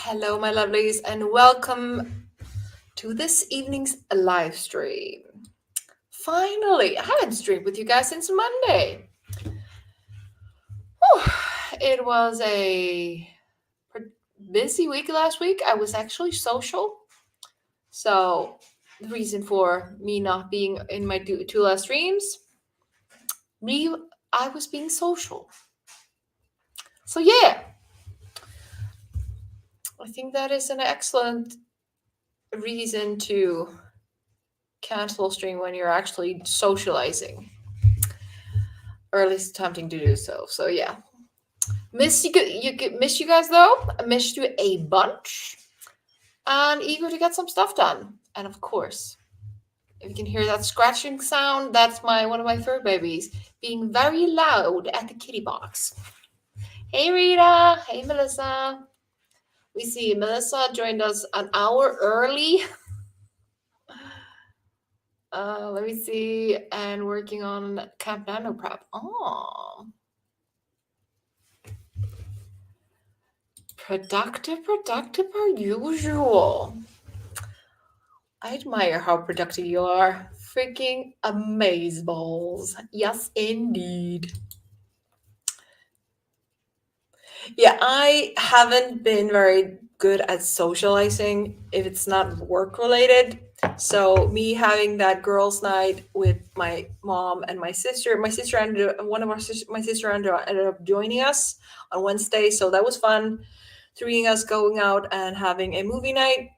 Hello, my lovelies, and welcome to this evening's live stream. Finally, I haven't streamed with you guys since Monday. Whew, it was a busy week last week. I was actually social. So, the reason for me not being in my two last streams, me, I was being social. So, yeah, I think that is an excellent reason to cancel a stream when you're actually socializing, or at least attempting to do so. So yeah, miss you guys though. I missed you a bunch, and eager to get some stuff done. And of course, if you can hear that scratching sound, that's one of my fur babies being very loud at the kitty box. Hey Rita, hey Melissa. We see Melissa joined us an hour early. Let me see, and working on Camp Nano prep. Oh. Productive per usual. I admire how productive you are. Freaking amazeballs. Yes, indeed. Yeah, I haven't been very good at socializing if it's not work related. So me having that girls' night with my mom and my sister ended up, my sister ended up joining us on Wednesday, so that was fun. Three of us going out and having a movie night,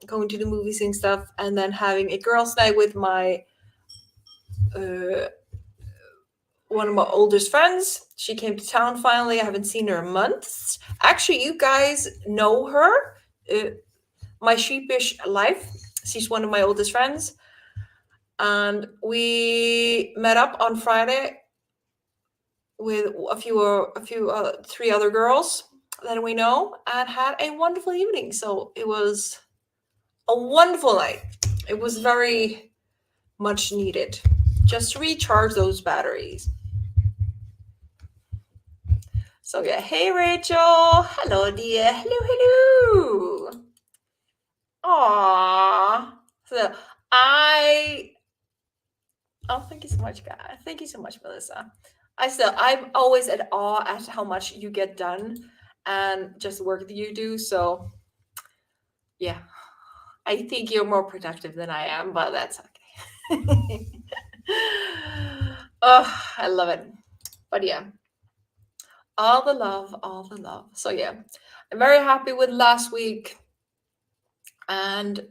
going to the movies and stuff, and then having a girls' night with my one of my oldest friends. She came to town finally. I haven't seen her in months. Actually, you guys know her. My Sheepish Life. She's one of my oldest friends. And we met up on Friday with three other girls that we know and had a wonderful evening. So it was a wonderful night. It was very much needed just to recharge those batteries. So yeah, hey Rachel, hello dear, hello. Aww. So thank you so much, guys. Thank you so much, Melissa. I'm always at awe at how much you get done and just the work that you do. So yeah, I think you're more productive than I am, but that's okay. Oh, I love it. But yeah, all the love, all the love. So yeah, I'm very happy with last week and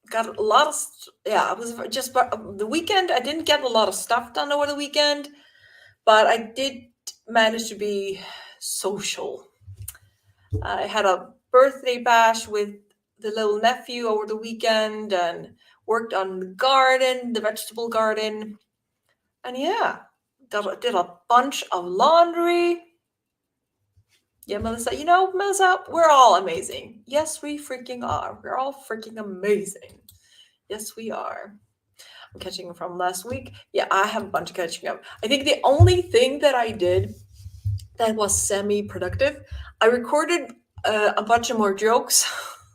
got a lot of it was just the weekend. I didn't get a lot of stuff done over the weekend, but I did manage to be social. I had a birthday bash with the little nephew over the weekend and worked on the garden, the vegetable garden, and yeah, did a bunch of laundry. Yeah, Melissa, Melissa, we're all amazing. Yes, we freaking are. We're all freaking amazing. Yes, we are. I'm catching from last week. Yeah, I have a bunch of catching up. I think the only thing that I did that was semi-productive, I recorded a bunch of more jokes.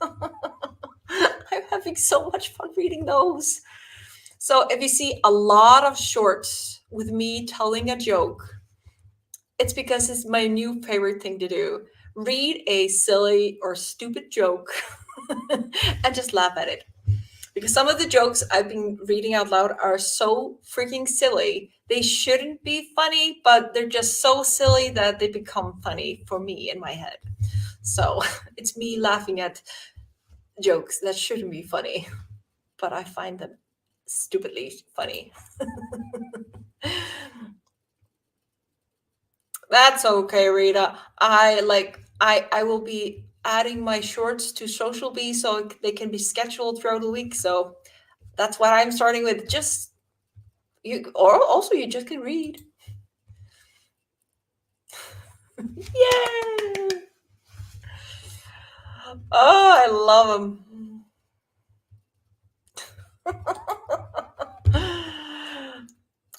I'm having so much fun reading those. So if you see a lot of shorts with me telling a joke, it's because it's my new favorite thing to do. Read a silly or stupid joke and just laugh at it. Because some of the jokes I've been reading out loud are so freaking silly. They shouldn't be funny, but they're just so silly that they become funny for me in my head. So it's me laughing at jokes that shouldn't be funny, but I find them stupidly funny. That's okay, Rita. I will be adding my shorts to Social Bee so they can be scheduled throughout the week. So that's what I'm starting with. Just you, or also you just can read. Yay! Oh, I love them.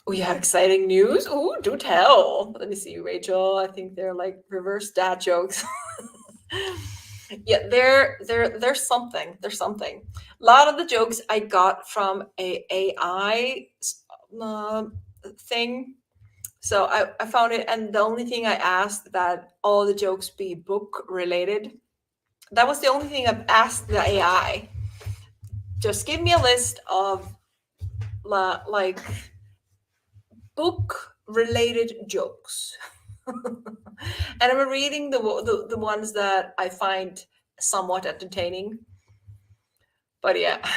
We have exciting news. Ooh, do tell. Let me see, Rachel. I think they're like reverse dad jokes. Yeah, there's something. There's something. A lot of the jokes I got from a AI uh, thing. So I found it, and the only thing I asked that all the jokes be book related. That was the only thing I've asked the AI. Just give me a list of like book related jokes. And I'm reading the ones that I find somewhat entertaining. But yeah.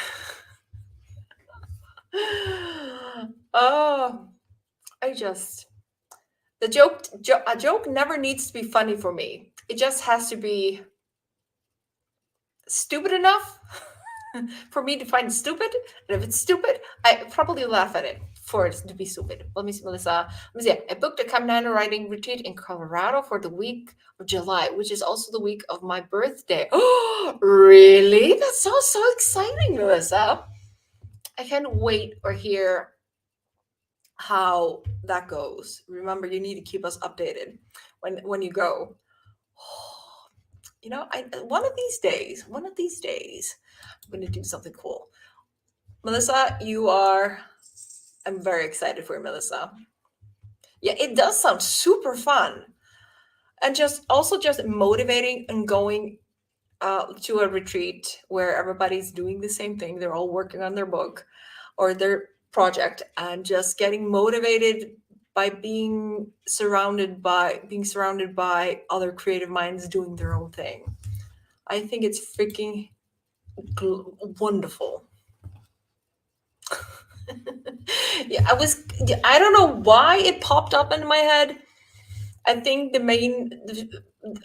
Oh, I just a joke never needs to be funny for me. It just has to be stupid enough for me to find stupid. And if it's stupid, I probably laugh at it for it to be stupid. Let me see, Melissa. Let me see. I booked a Caminano writing retreat in Colorado for the week of July, which is also the week of my birthday. Oh, really? That sounds so exciting, Melissa. I can't wait or hear how that goes. Remember, you need to keep us updated when you go. You know, I one of these days, I'm going to do something cool. Melissa, you are. I'm very excited for you, Melissa. Yeah, it does sound super fun, and just also just motivating and going to a retreat where everybody's doing the same thing. They're all working on their book or their project, and just getting motivated by being surrounded by other creative minds doing their own thing. I think it's freaking wonderful. Yeah, I don't know why it popped up in my head. I think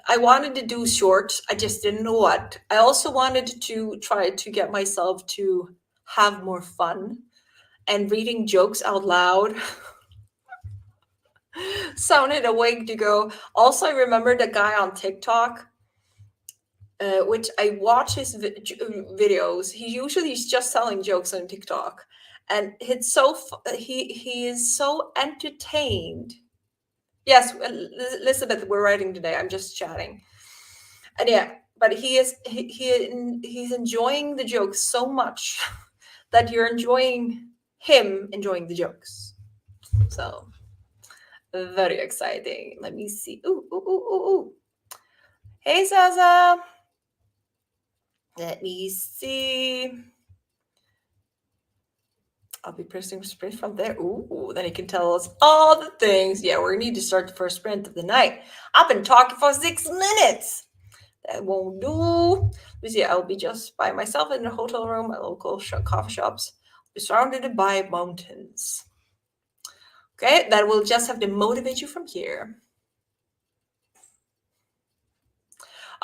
I wanted to do shorts. I just didn't know what. I also wanted to try to get myself to have more fun, and reading jokes out loud sounded a way to go. Also, I remember the guy on TikTok, which I watch his videos. He's just telling jokes on TikTok, and he is so entertained. Yes, Elizabeth, we're writing today. I'm just chatting, and yeah, but he's enjoying the jokes so much that you're enjoying him enjoying the jokes. So very exciting. Let me see. Ooh, ooh, ooh, ooh, ooh. Hey, Zaza. Let me see. I'll be pressing sprint from there. Ooh, then he can tell us all the things. Yeah, we need to start the first sprint of the night. I've been talking for 6 minutes. That won't do. But yeah, I'll be just by myself in a hotel room at local coffee shops, be surrounded by mountains. Okay, that will just have to motivate you from here.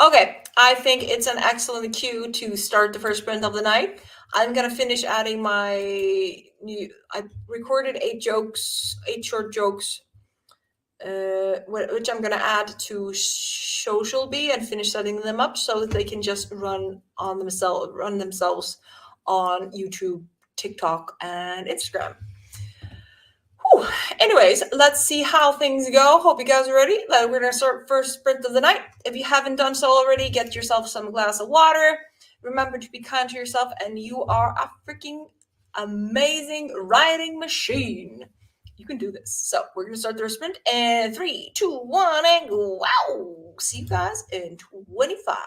Okay, I think it's an excellent cue to start the first sprint of the night. I'm gonna finish adding my new. I recorded 8 jokes, 8 short jokes, which I'm gonna add to Social Bee and finish setting them up so that they can just run themselves on YouTube, TikTok, and Instagram. Whew. Anyways, let's see how things go. Hope you guys are ready. We're gonna start first sprint of the night. If you haven't done so already, get yourself some glass of water. Remember to be kind to yourself, and you are a freaking amazing writing machine. You can do this. So we're gonna start the sprint in 3, 2, 1, and go. Wow! See you guys in 25.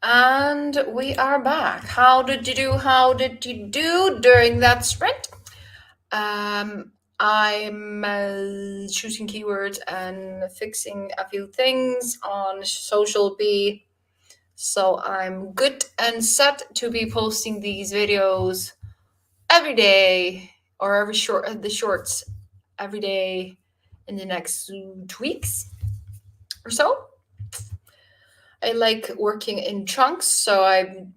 And we are back. How did you do? How did you do during that sprint? I'm choosing keywords and fixing a few things on social B. So I'm good and set to be posting these videos every day or the shorts every day in the next 2 weeks or so. I like working in chunks, so I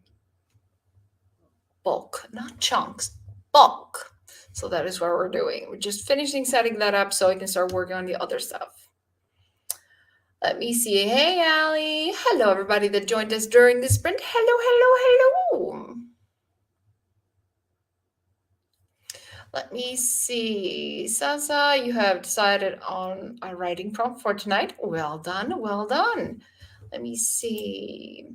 bulk, not chunks, bulk. So that is what we're doing. We're just finishing setting that up so I can start working on the other stuff. Let me see. Hey, Allie. Hello, everybody that joined us during the sprint. Hello, hello, hello. Let me see. Sasa, you have decided on a writing prompt for tonight. Well done, well done. Let me see.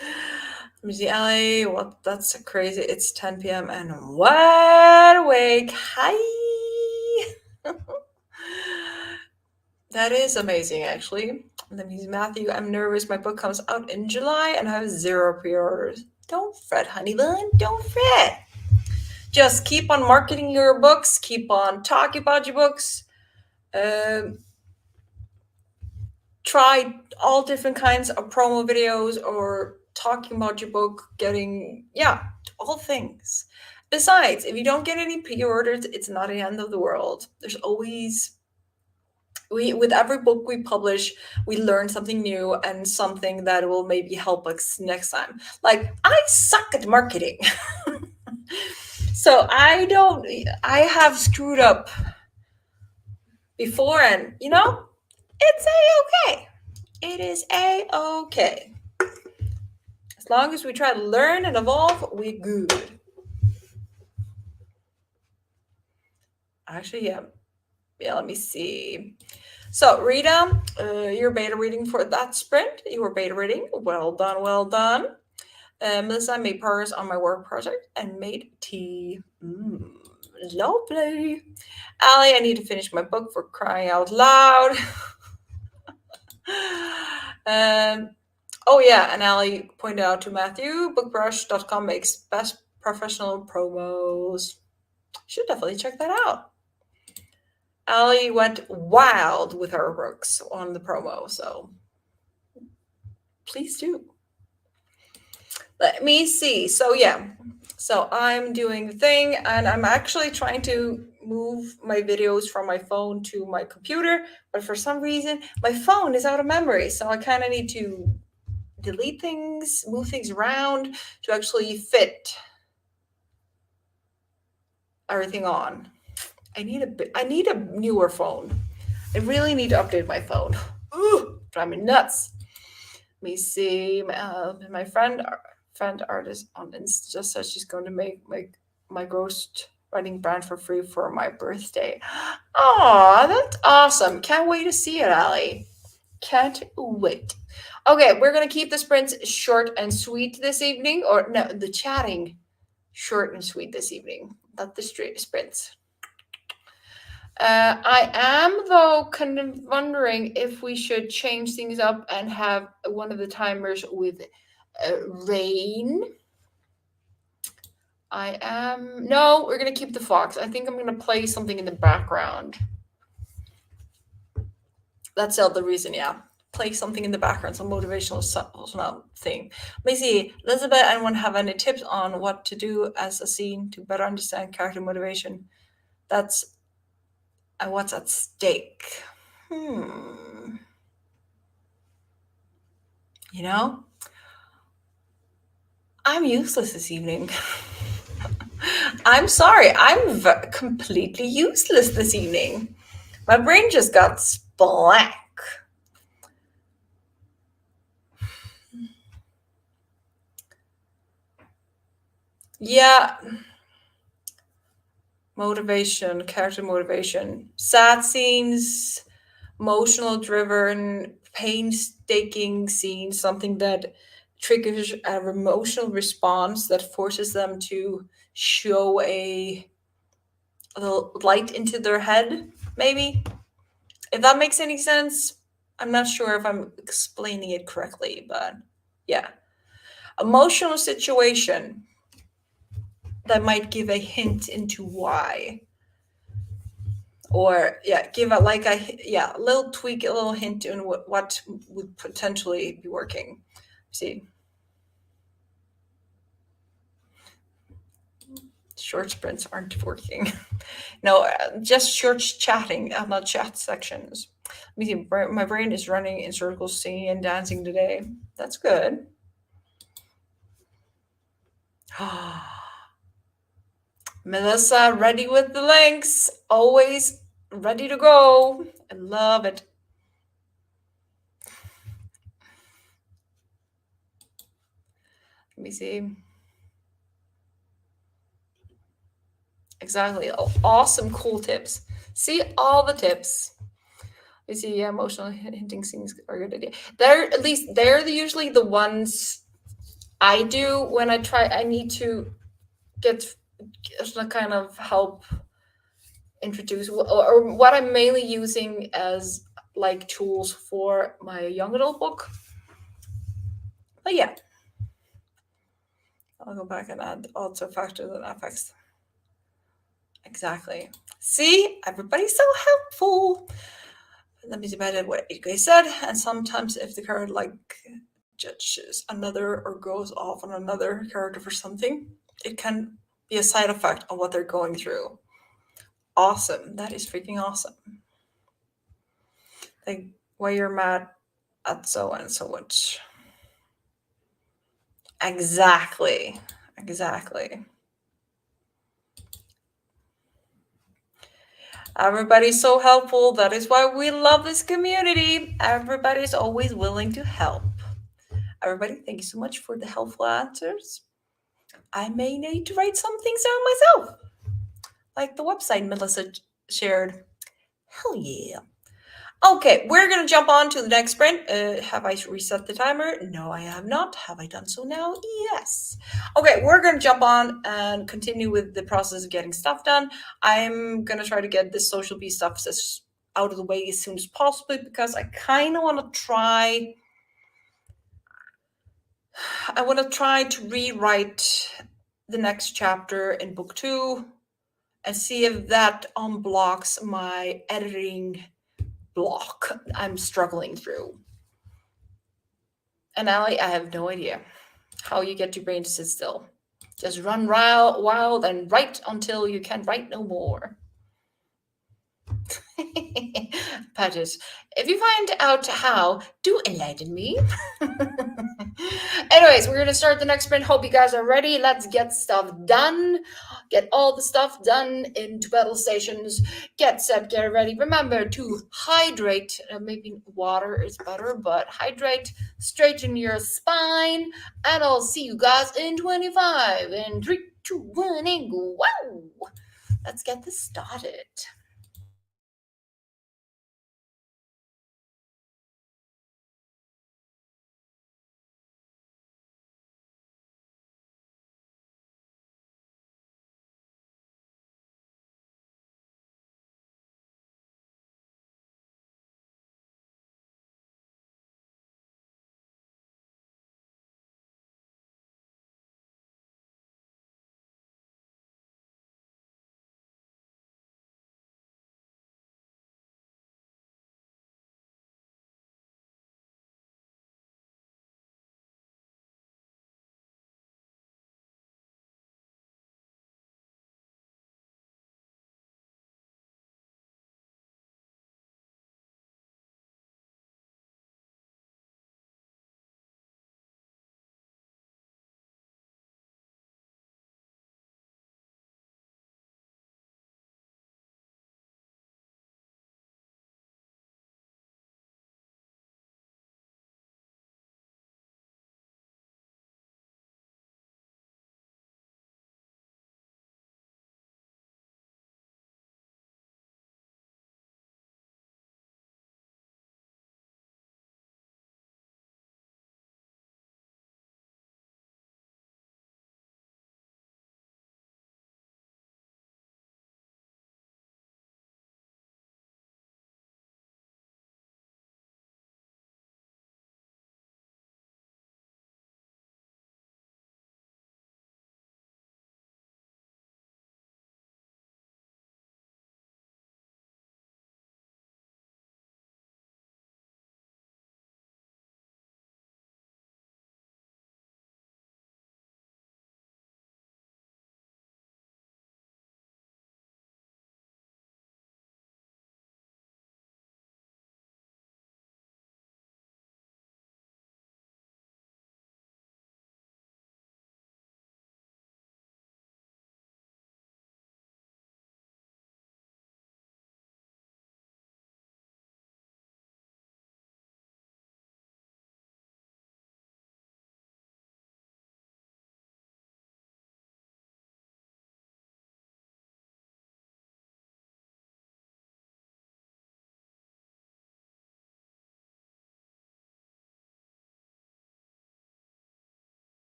Let me see, Allie. What? That's crazy. It's 10 p.m. and wide awake. Hi. That is amazing, actually. Let me see, Matthew. I'm nervous. My book comes out in July and I have 0 pre-orders. Don't fret, honey bun. Don't fret. Just keep on marketing your books. Keep on talking about your books. Try all different kinds of promo videos or talking about your book, getting, all things. Besides, if you don't get any pre-orders, it's not the end of the world. There's always, with every book we publish, we learn something new and something that will maybe help us next time. Like, I suck at marketing. So I have screwed up before, and it's a-okay. It is a-okay. As long as we try to learn and evolve, we're good. Actually, yeah, let me see. So, Rita, you're beta reading for that sprint. You were beta reading. Well done, well done. Melissa, I made progress on my work project and made tea. Lovely. Allie, I need to finish my book, for crying out loud. Oh yeah, and Allie pointed out to Matthew, bookbrush.com makes best professional promos. Should definitely check that out. Allie went wild with her books on the promo, so please do. Let me see. So I'm doing the thing, and I'm actually trying to move my videos from my phone to my computer, but for some reason my phone is out of memory, so I kind of need to delete things, move things around to actually fit everything on. I need a newer phone. I really need to update my phone. Ooh, drive me nuts. Let me see. My friend artist on Insta just said she's going to make my ghost writing brand for free for my birthday. Aw, that's awesome. Can't wait to see it, Allie. Can't wait. Okay, we're going to keep the sprints short and sweet this evening. Or no, the chatting short and sweet this evening. Not the straight sprints. I am, though, kind of wondering if we should change things up and have one of the timers with rain. No, we're going to keep the fox. I think I'm going to play something in the background. That's the other reason, yeah. Play something in the background, some motivational thing. Let me see. Elizabeth, anyone have any tips on what to do as a scene to better understand character motivation? That's what's at stake. I'm useless this evening. I'm sorry. I'm completely useless this evening. My brain just got blank. Yeah. Motivation, character motivation. Sad scenes, emotional driven, painstaking scenes, something that triggers an emotional response that forces them to show a little light into their head, maybe. If that makes any sense, I'm not sure if I'm explaining it correctly, but yeah. Emotional situation that might give a hint into why. Or yeah, give a like a yeah, a little tweak, a little hint in what would potentially be working. See, short sprints aren't working. No, just short chatting, not chat sections. Let me see. My brain is running in circles, singing and dancing today. That's good. Melissa, ready with the links. Always ready to go. I love it. Let me see. Exactly. Oh, awesome, cool tips. See all the tips. You see, yeah, emotional hinting things are a good idea. They're at least they're usually the ones I do when I try. I need to get some kind of help introduce or what I'm mainly using as like tools for my young adult book. But yeah, I'll go back and add also factors and affects. Exactly. See, everybody's so helpful. Let me see about what you guys said. And sometimes if the card like judges another or goes off on another character for something, it can be a side effect of what they're going through. Awesome. That is freaking awesome. Like why you're mad at so and so much. Exactly. Exactly. Everybody's so helpful. That is why we love this community. Everybody's always willing to help. Everybody, thank you so much for the helpful answers. I may need to write some things down myself, like the website Melissa shared. Hell yeah. Okay, we're gonna jump on to the next sprint. Have I reset the timer? No, I have not. Have I done so now? Yes. Okay, we're gonna jump on and continue with the process of getting stuff done. I'm gonna try to get this social bee stuff out of the way as soon as possible because I kind of want to try. I want to try to rewrite the next chapter in book 2 and see if that unblocks my editing block I'm struggling through. And Allie, I have no idea how you get your brain to sit still. Just run wild and write until you can write no more. Patches, if you find out how, do enlighten me. Anyways, we're gonna start the next sprint. Hope you guys are ready. Let's get stuff done. Get all the stuff done into battle stations. Get set, get ready. Remember to hydrate. Maybe water is better, but hydrate. Straighten your spine. And I'll see you guys in 25. In 3, 2, 1, and go. Wow! Let's get this started.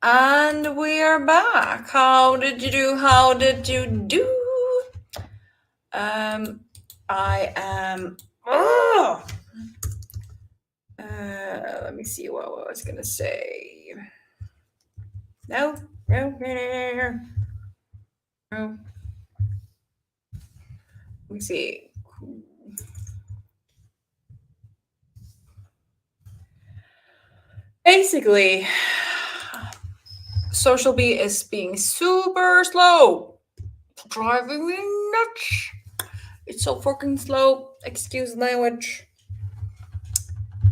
And we are back. How did you do? How did you do? Um, I am. Oh, let me see what I was gonna say. No, no, no, no, no, no. Let me see. Basically, Social Bee is being super slow, driving me nuts. It's so fucking slow. Excuse the language.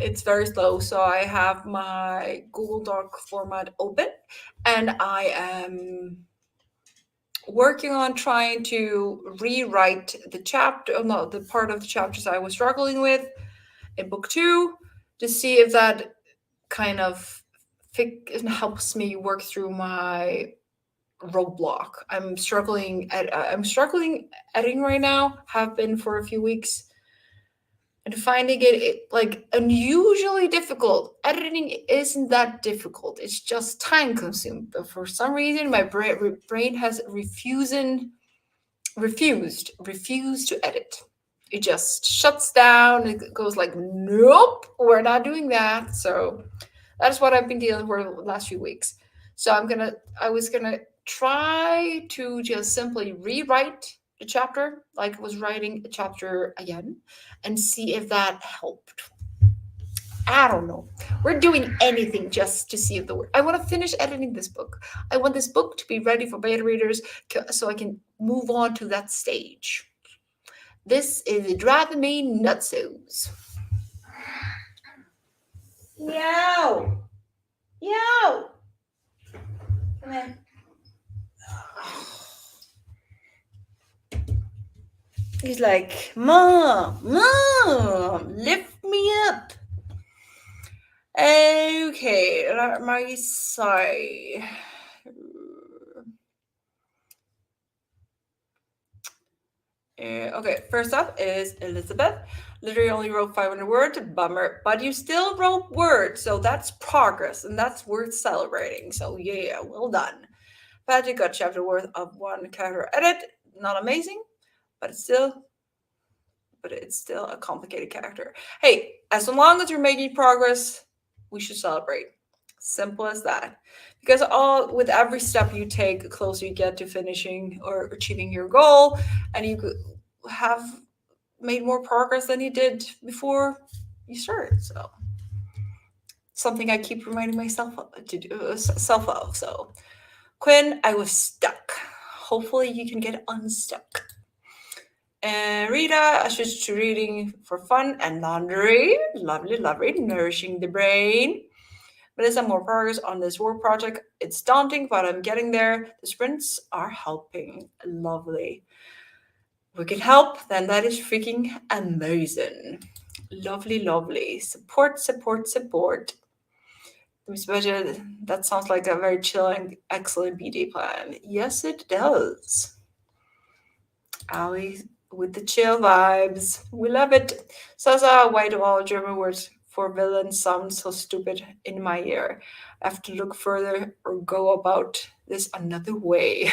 It's very slow. So I have my Google Doc format open and I am working on trying to rewrite the chapter, oh no, the part of the chapters I was struggling with in book two to see if that kind of helps me work through my roadblock. I'm struggling editing right now, have been for a few weeks and finding it like unusually difficult. Editing isn't that difficult. It's just time consuming. But for some reason, my brain has refused to edit. It just shuts down. It goes like, nope, we're not doing that. So that's what I've been dealing with the last few weeks. So I was gonna try to just simply rewrite the chapter, like I was writing a chapter again, and see if that helped. I don't know. We're doing anything just to see if the word. I want to finish editing this book. I want this book to be ready for beta readers so I can move on to that stage. This is driving me nutsos. Yo! Yo! Come in. He's like, Mom, lift me up. Okay, my side. Okay, first up is Elizabeth. Literally only wrote 500 words, bummer. But you still wrote words, so that's progress, and that's worth celebrating. So yeah, well done. Patrick got chapter worth of one character edit. Not amazing, but it's still a complicated character. Hey, as long as you're making progress, we should celebrate. Simple as that. Because all with every step you take, the closer you get to finishing or achieving your goal, and you have made more progress than you did before you started. So something I keep reminding myself to do self of. So Quinn, I was stuck. Hopefully you can get unstuck. Rita, I switched to reading for fun and laundry. Lovely, lovely, nourishing the brain. Melissa, more progress on this work project. It's daunting, but I'm getting there. The sprints are helping. Lovely. We can help, then that is freaking amazing. Lovely, lovely. Support, support, support. Miss Budget, that sounds like a very chill and excellent BD plan. Yes, it does. Ali with the chill vibes. We love it. Sasa, why do all German words for villain sound so stupid in my ear? I have to look further or go about this another way.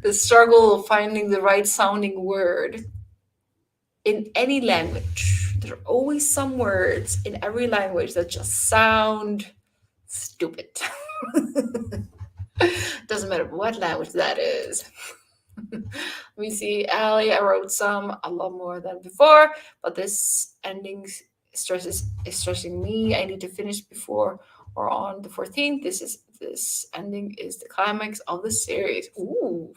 The struggle of finding the right sounding word in any language. There are always some words in every language that just sound stupid. Doesn't matter what language that is. Let me see, Ali. I wrote some a lot more than before, but this ending is stressing me. I need to finish before or on the 14th. This ending is the climax of the series. Ooh.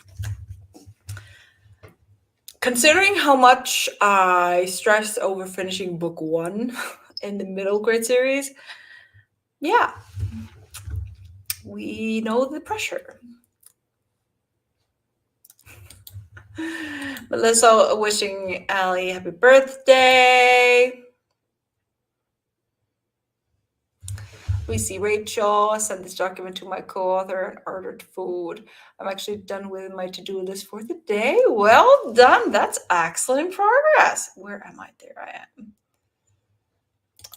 Considering how much I stressed over finishing book one in the middle grade series, yeah, we know the pressure. Melissa wishing Ali happy birthday. We see Rachel. I sent this document to my co-author and ordered food. I'm actually done with my to-do list for the day. Well done. That's excellent progress. Where am I? There I am.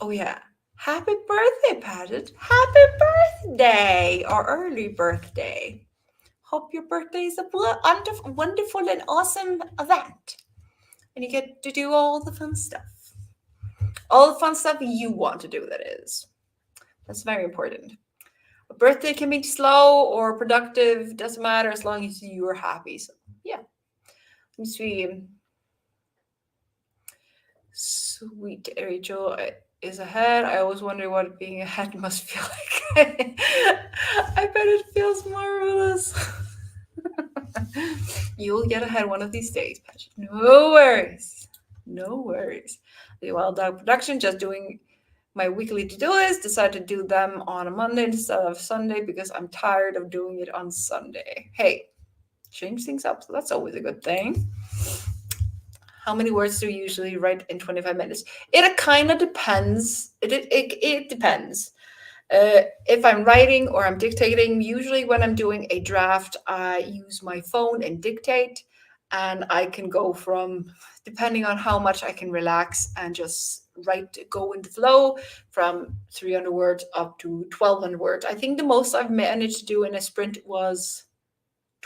Oh yeah. Happy birthday, Paget. Happy birthday or early birthday. Hope your birthday is a wonderful and awesome event. And you get to do all the fun stuff. All the fun stuff you want to do, that is. That's very important. A birthday can be slow or productive, doesn't matter as long as you're happy. So, yeah. Let me see. Sweet Rachel is ahead. I always wonder what being ahead must feel like. I bet it feels marvelous. You'll get ahead one of these days, Patrick. No worries. No worries. The Wild Dog Production, just doing my weekly to-do list. Decided to do them on a Monday instead of Sunday because I'm tired of doing it on Sunday. Hey, change things up. So that's always a good thing. How many words do you usually write in 25 minutes? It kind of depends. It depends. If I'm writing or I'm dictating, usually when I'm doing a draft, I use my phone and dictate, and I can go from, depending on how much I can relax and just go in the flow, from 300 words up to 1,200 words. I think the most I've managed to do in a sprint was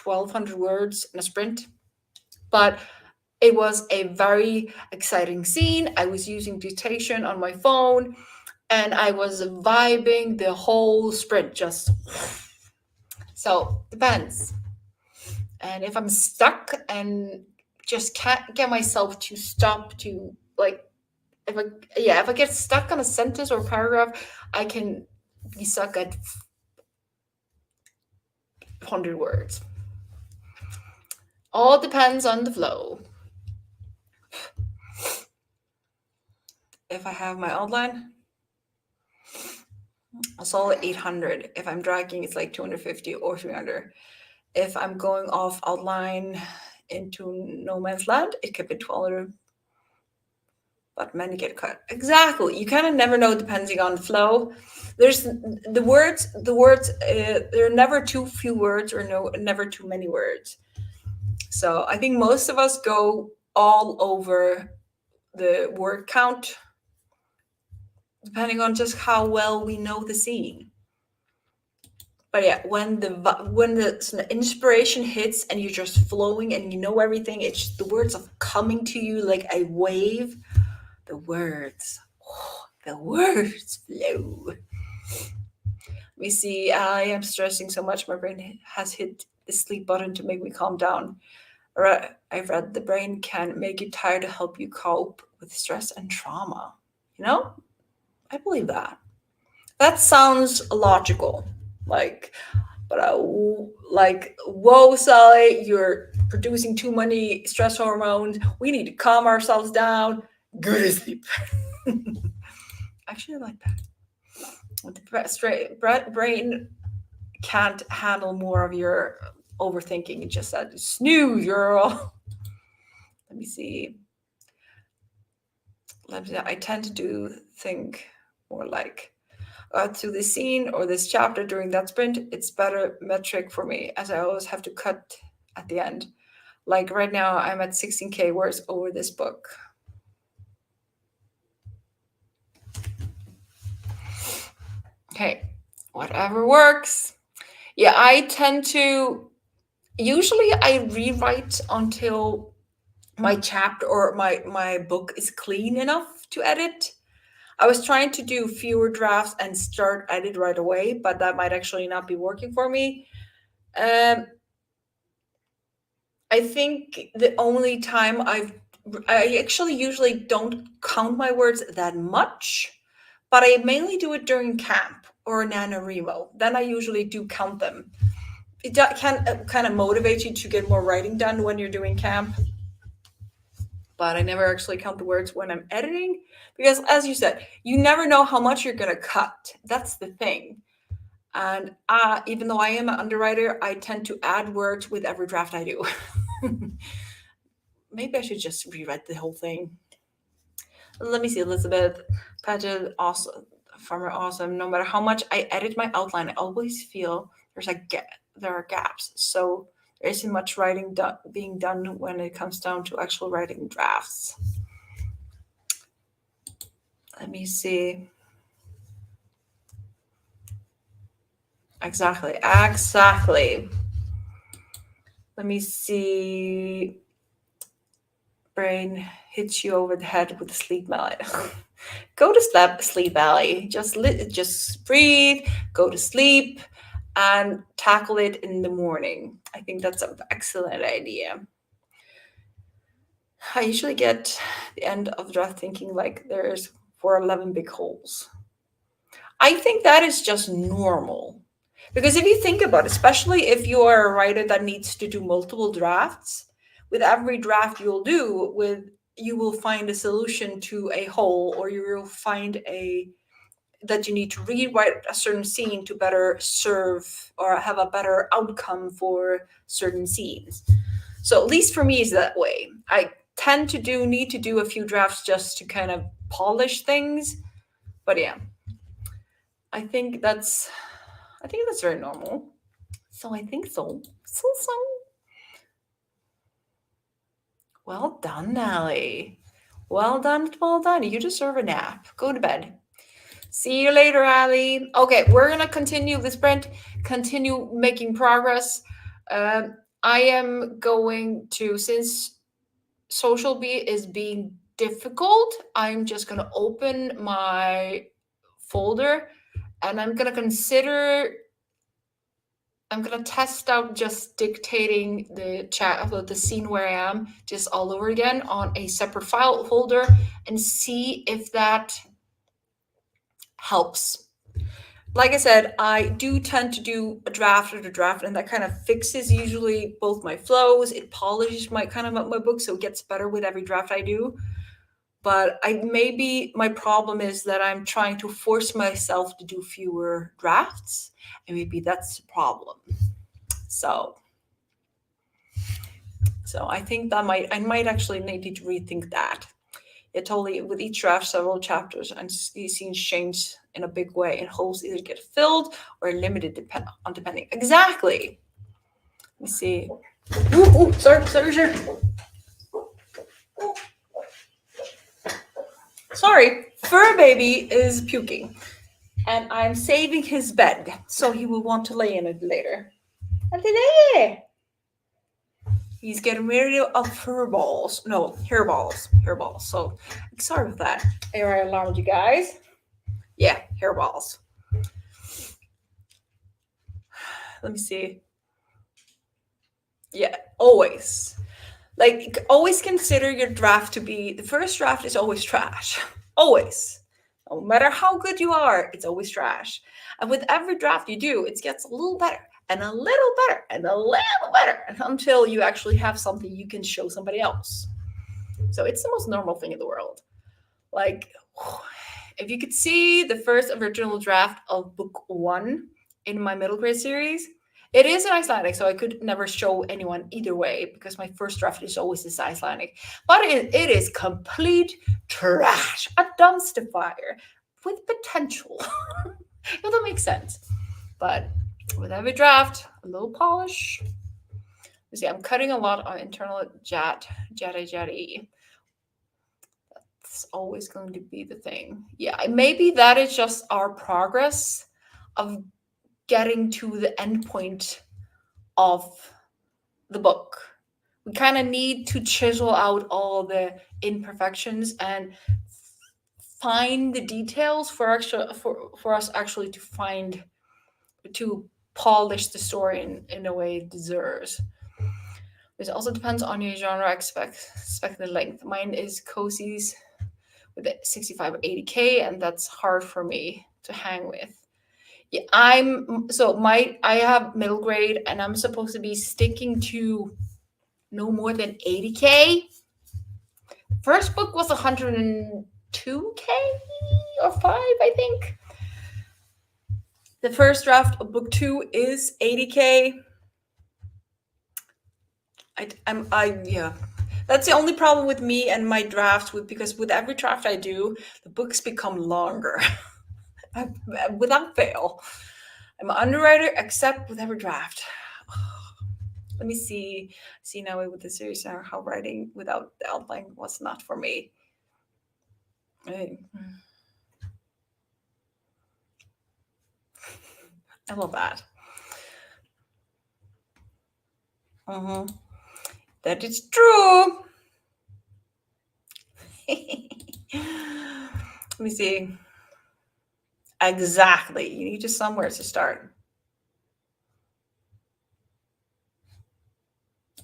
1,200 words in a sprint, but it was a very exciting scene. I was using dictation on my phone and I was vibing the whole sprint, just so depends. And if I'm stuck and just can't get myself to stop to, like, if I get stuck on a sentence or paragraph, I can be stuck at 100 words. All depends on the flow. If I have my outline, a solid 800. If I'm dragging, it's like 250 or 300. If I'm going off outline into no man's land, it could be 1,200. But many get cut. Exactly. You kind of never know depending on the flow. There's the words. There are never too few words or never too many words. So I think most of us go all over the word count, depending on just how well we know the scene. But yeah, when the inspiration hits and you're just flowing and you know everything, it's just the words are coming to you like a wave. The words flow. Let me see. I am stressing so much. My brain has hit the sleep button to make me calm down. I've read the brain can make you tired to help you cope with stress and trauma. I believe that. That sounds logical. Whoa, Sally, you're producing too many stress hormones. We need to calm ourselves down. Go to sleep. Actually, I like that. The brain can't handle more of your overthinking. It just said, snooze, girl. Let me see. I tend to think more like, to this scene or this chapter during that sprint, it's better metric for me, as I always have to cut at the end. Like right now, I'm at 16K words over this book. Okay, whatever works. Yeah, I tend to, usually I rewrite until my chapter or my book is clean enough to edit. I was trying to do fewer drafts and start edit right away, but that might actually not be working for me. I think the only time I actually usually don't count my words that much, but I mainly do it during camp or NaNoWriMo. Then I usually do count them. It can kind of motivate you to get more writing done when you're doing camp. But I never actually count the words when I'm editing because, as you said, you never know how much you're going to cut. That's the thing. And even though I am an underwriter, I tend to add words with every draft I do. Maybe I should just rewrite the whole thing. Let me see, Elizabeth. Paget, awesome. Farmer, awesome. No matter how much I edit my outline, I always feel there are gaps. So there isn't much writing being done when it comes down to actual writing drafts. Let me see. Exactly. Exactly. Let me see. Brain hits you over the head with a sleep mallet. Go to sleep alley. Just breathe, go to sleep, and tackle it in the morning. I think that's an excellent idea. I usually get the end of the draft thinking like there's 411 big holes. I think that is just normal. Because if you think about it, especially if you are a writer that needs to do multiple drafts, with every draft you'll do, with you will find a solution to a hole, or you will find a that you need to rewrite a certain scene to better serve or have a better outcome for certain scenes. So at least for me is that way. I tend to do need to do a few drafts just to kind of polish things. But yeah, I think that's I think that's very normal. So I think so. So well done, Nally. Well done, well done. You deserve a nap. Go to bed. See you later, Ali. Okay, we're gonna continue this sprint, continue making progress. I am going to, since social is being difficult, I'm just gonna open my folder and I'm gonna test out just dictating the chat about the scene where I am just all over again on a separate file folder and see if that helps. Like I said, I do tend to do a draft after draft, and that kind of fixes usually both my flows. It polishes my kind of my book, so it gets better with every draft I do. But I maybe my problem is that I'm trying to force myself to do fewer drafts, and maybe that's the problem. So, so I think I might actually need to rethink that. It totally with each draft, several chapters and these scenes change in a big way, and holes either get filled or limited depending. Exactly. Let me see. Ooh, sorry. Sorry, fur baby is puking, and I'm saving his bed so he will want to lay in it later. He's getting rid of fur balls. No, hairballs. Hairballs. So sorry for that. Here I alarmed you guys. Yeah, hairballs. Let me see. Yeah, always. Like, always consider your draft to be the first draft is always trash. Always. No matter how good you are, it's always trash. And with every draft you do, it gets a little better and a little better and a little better until you actually have something you can show somebody else. So it's the most normal thing in the world. Like, if you could see the first original draft of book one in my middle grade series, it is an Icelandic, so I could never show anyone either way because my first draft is always this Icelandic. But it is complete trash, a dumpster fire with potential. If that makes sense. But with every draft, a little polish. You see, I'm cutting a lot on internal jetty. It's always going to be the thing. Yeah, maybe that is just our progress of getting to the end point of the book. We kind of need to chisel out all the imperfections and find the details for us actually to find to polish the story in a way it deserves. It also depends on your genre expected length. Mine is cozy's with 65 or 80K, and that's hard for me to hang with. Yeah, I have middle grade, and I'm supposed to be sticking to no more than 80K. First book was 102K or 5, I think. The first draft of book 2 is 80K. Yeah. That's the only problem with me and my drafts because with every draft I do, the books become longer. Without fail. I'm an underwriter except with every draft. Let me see now with the series how writing without the outline was not for me. I love that. Uh-huh. That is true. Let me see. Exactly. You need just somewhere to start.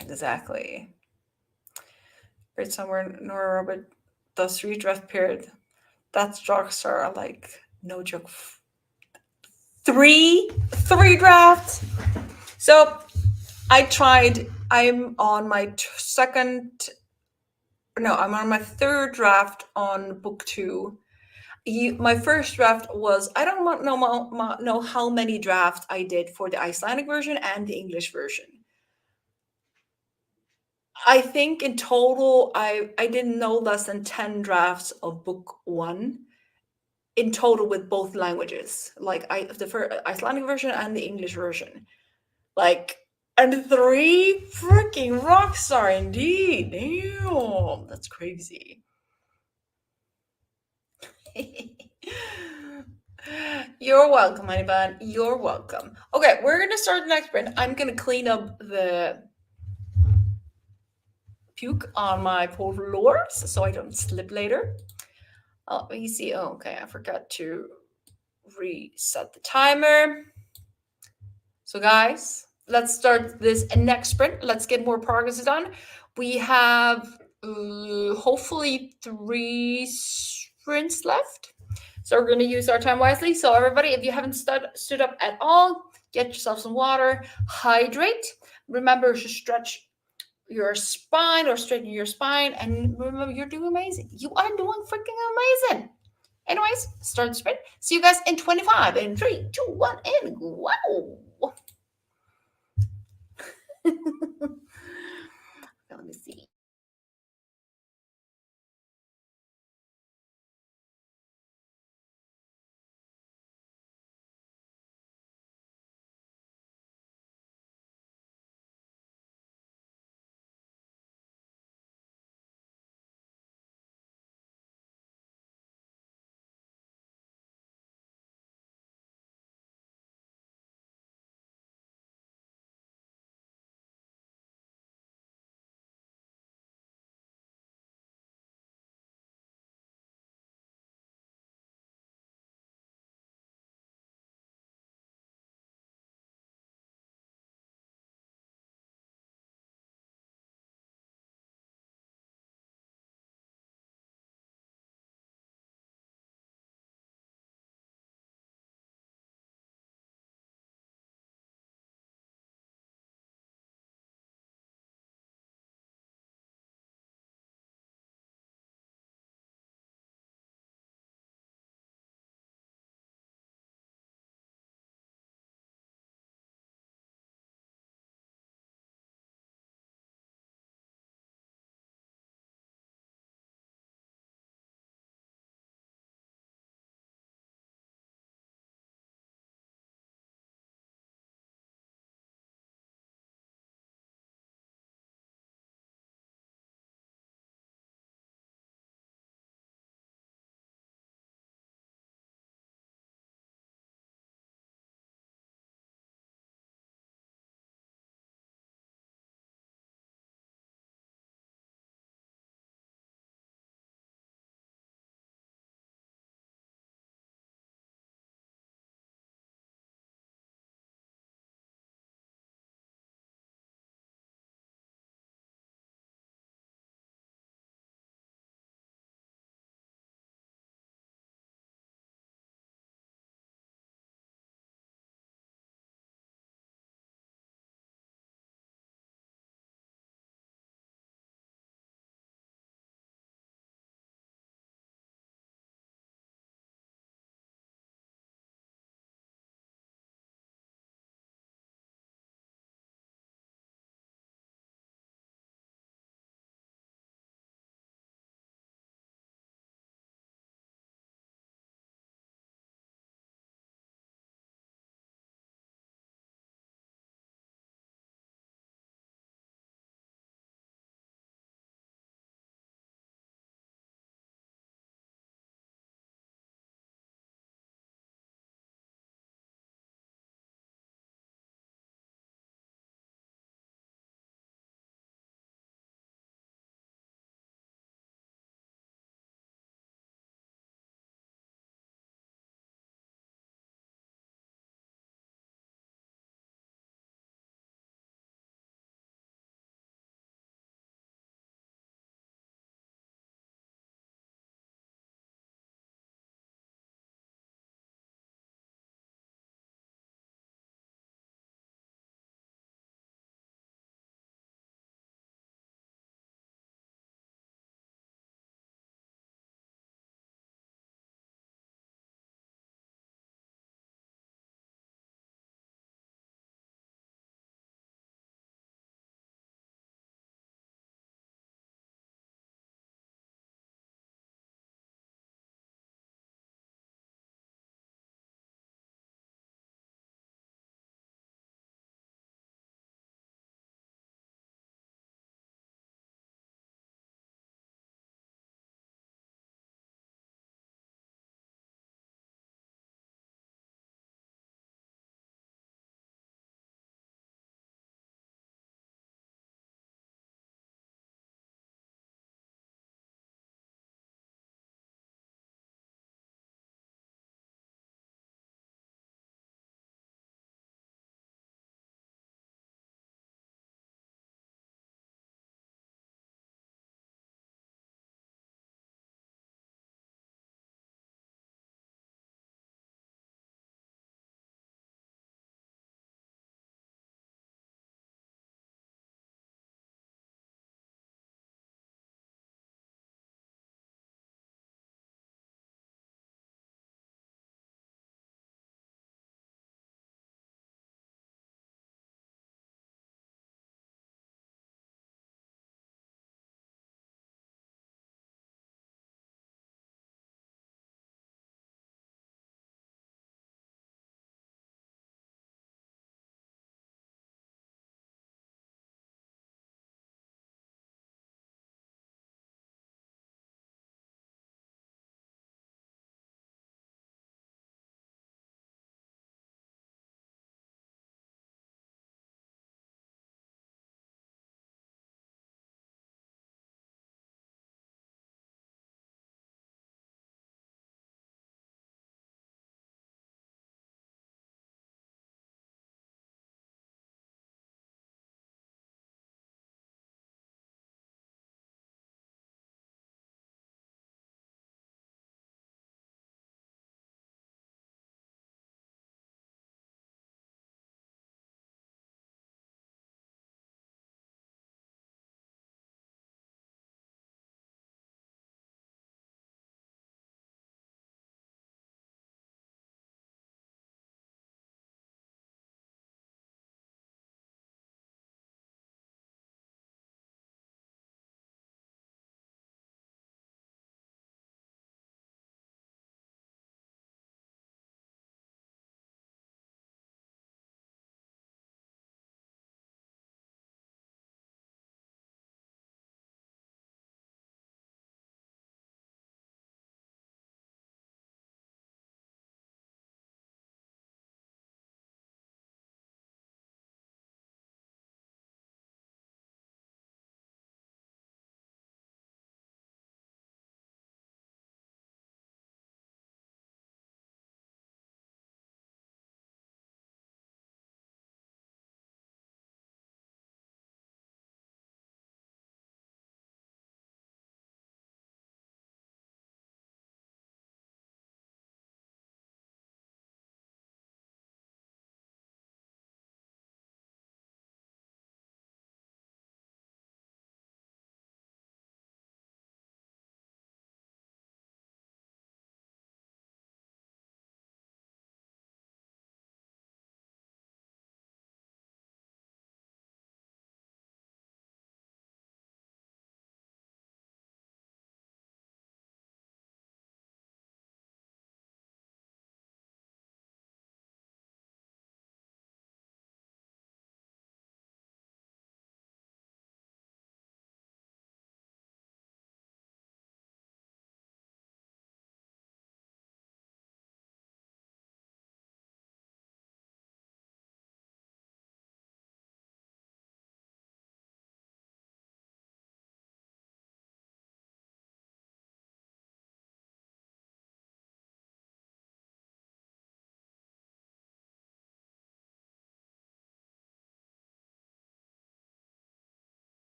Exactly. Right somewhere Nora Robert does redraft period. That's Rockstar like no joke. Three drafts. So I tried. I'm on my second. No, I'm on my third draft on book two. My first draft was I don't know how many drafts I did for the Icelandic version and the English version. I think in total I didn't know less than 10 drafts of book one in total with both languages. Like the first Icelandic version and the English version. Like and three freaking rock star indeed. Damn, that's crazy. You're welcome, honey bun. You're welcome. Okay, we're gonna start the next sprint. I'm gonna clean up the puke on my floors so I don't slip later. Oh, let me see. Oh, okay, I forgot to reset the timer. So, guys, let's start this next sprint. Let's get more progress done. We have hopefully 3 sprints left. So, we're going to use our time wisely. So, everybody, if you haven't stood up at all, get yourself some water, hydrate. Remember to stretch your spine or straighten your spine. And remember, you're doing amazing. You are doing freaking amazing. Anyways, start the sprint. See you guys in 25. In 3, 2, 1, and wow. Let me see.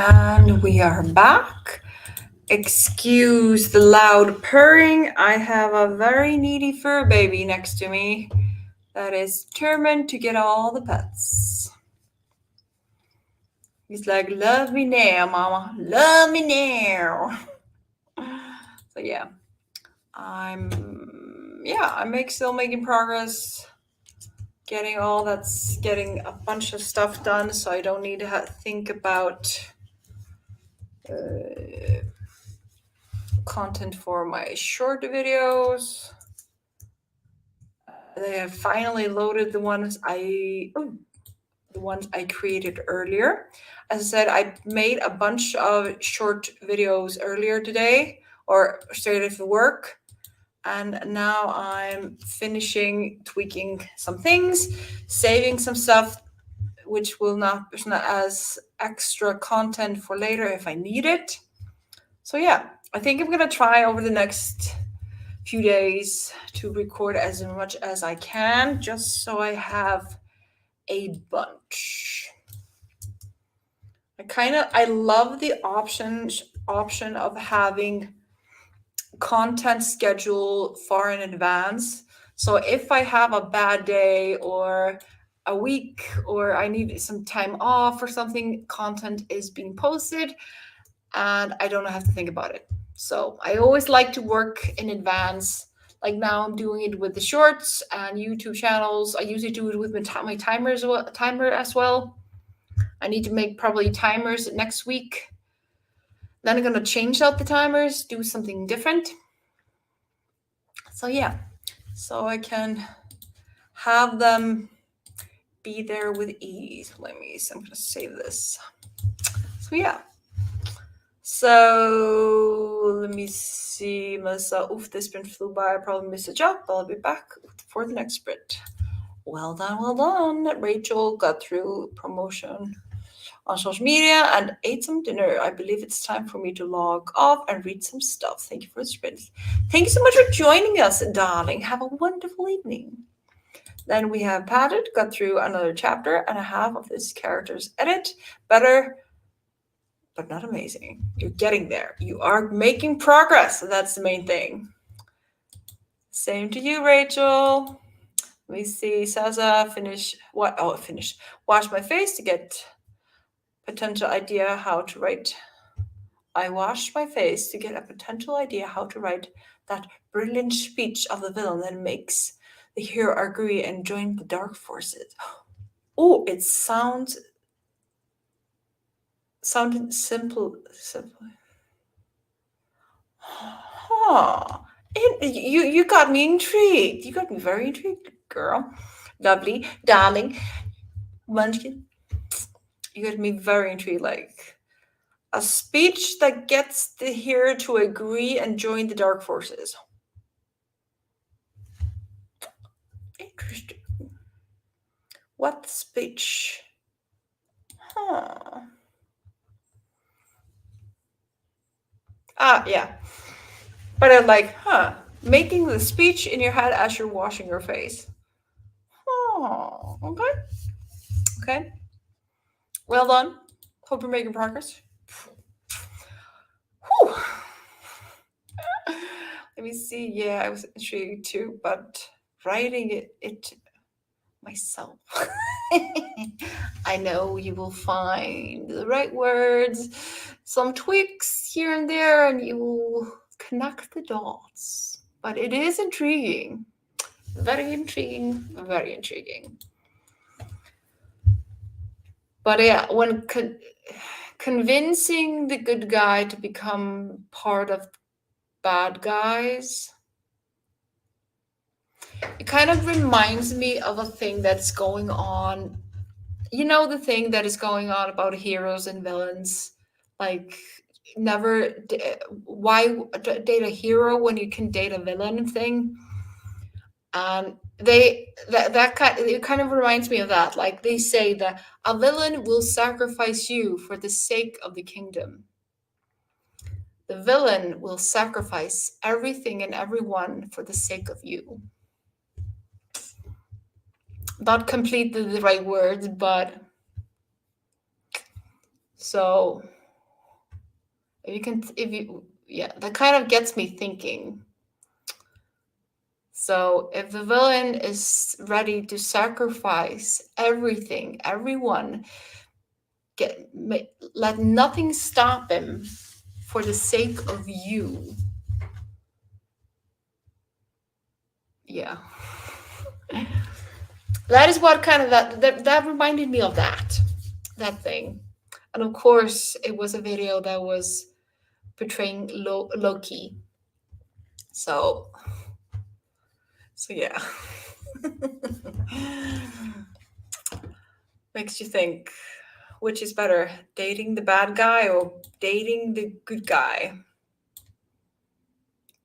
And we are back. Excuse the loud purring. I have a very needy fur baby next to me that is determined to get all the pets. He's like, love me now, mama. Love me now. So yeah, I'm still making progress. Getting a bunch of stuff done, so I don't need to think about content for my short videos. They have finally loaded the ones I created earlier. As I said, I made a bunch of short videos earlier today, or straight after work, and now I'm finishing tweaking some things, saving some stuff which will not as extra content for later if I need it. So yeah, I think I'm gonna try over the next few days to record as much as I can, just so I have a bunch. I love the option of having content schedule far in advance. So if I have a bad day or a week or I need some time off or something, content is being posted and I don't have to think about it. So I always like to work in advance. Like now I'm doing it with the shorts and YouTube channels. I usually do it with my timer as well. I need to make probably timers next week. Then I'm gonna change out the timers, do something different. So yeah, so I can have them be there with ease. I'm gonna save this. So yeah. So let me see, Melissa. Oof, this sprint flew by. I probably missed a job, but I'll be back for the next sprint. Well done, well done. Rachel got through promotion on social media and ate some dinner. I believe it's time for me to log off and read some stuff. Thank you for the sprint. Thank you so much for joining us, darling. Have a wonderful evening. Then we have Padded, got through another chapter and a half of this character's edit. Better, but not amazing. You're getting there. You are making progress. That's the main thing. Same to you, Rachel. Let me see. Saza, finish. What? Oh, finish. Wash my face to get potential idea how to write. I washed my face to get a potential idea how to write that brilliant speech of the villain that makes the hero agree and join the dark forces. Oh, it sounded simple. Huh. You got me intrigued. You got me very intrigued, girl. Lovely, darling, munchkin. You got me very intrigued. Like a speech that gets the hero to agree and join the dark forces. Interesting. What speech? Huh. Ah, yeah. But I'm like, making the speech in your head as you're washing your face. Oh, okay. Okay. Well done. Hope you're making progress. Whew. Let me see. Yeah, I was intrigued too, but writing it myself. I know you will find the right words, some tweaks here and there, and you will connect the dots. But it is intriguing. Very intriguing. Very intriguing. But yeah, when convincing the good guy to become part of bad guys, it kind of reminds me of a thing that's going on. You know, the thing that is going on about heroes and villains, like never why date a hero when you can date a villain thing. And it kind of reminds me of that. Like they say that a villain will sacrifice you for the sake of the kingdom. The villain will sacrifice everything and everyone for the sake of you. Not completely the right words, but so if you, yeah, that kind of gets me thinking. So if the villain is ready to sacrifice everything, everyone, let nothing stop him for the sake of you. Yeah. That is what kind of that reminded me of that thing. And of course, it was a video that was portraying Loki. So yeah. Makes you think, which is better, dating the bad guy or dating the good guy?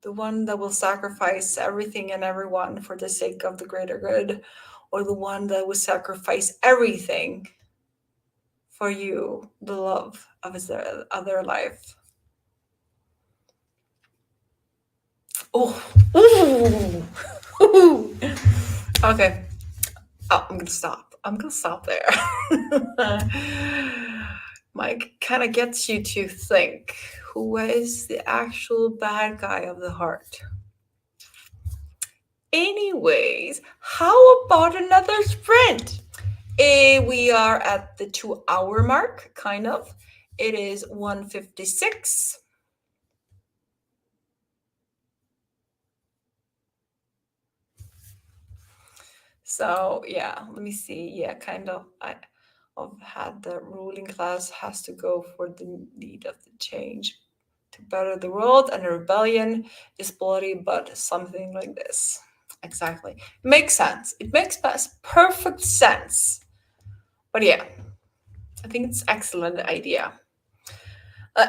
The one that will sacrifice everything and everyone for the sake of the greater good, or the one that will sacrifice everything for you, the love of his other life? Oh, ooh. Okay. Oh, I'm gonna stop there. Mike kind of gets you to think, who is the actual bad guy of the heart? Anyways, how about another sprint? We are at the 2 hour mark, kind of. It is 1:56. So yeah, let me see. Yeah, kind of. I've had the ruling class has to go for the need of the change to better the world, and a rebellion is bloody, but something like this. Exactly. Makes sense. It makes perfect sense. But yeah, I think it's excellent idea.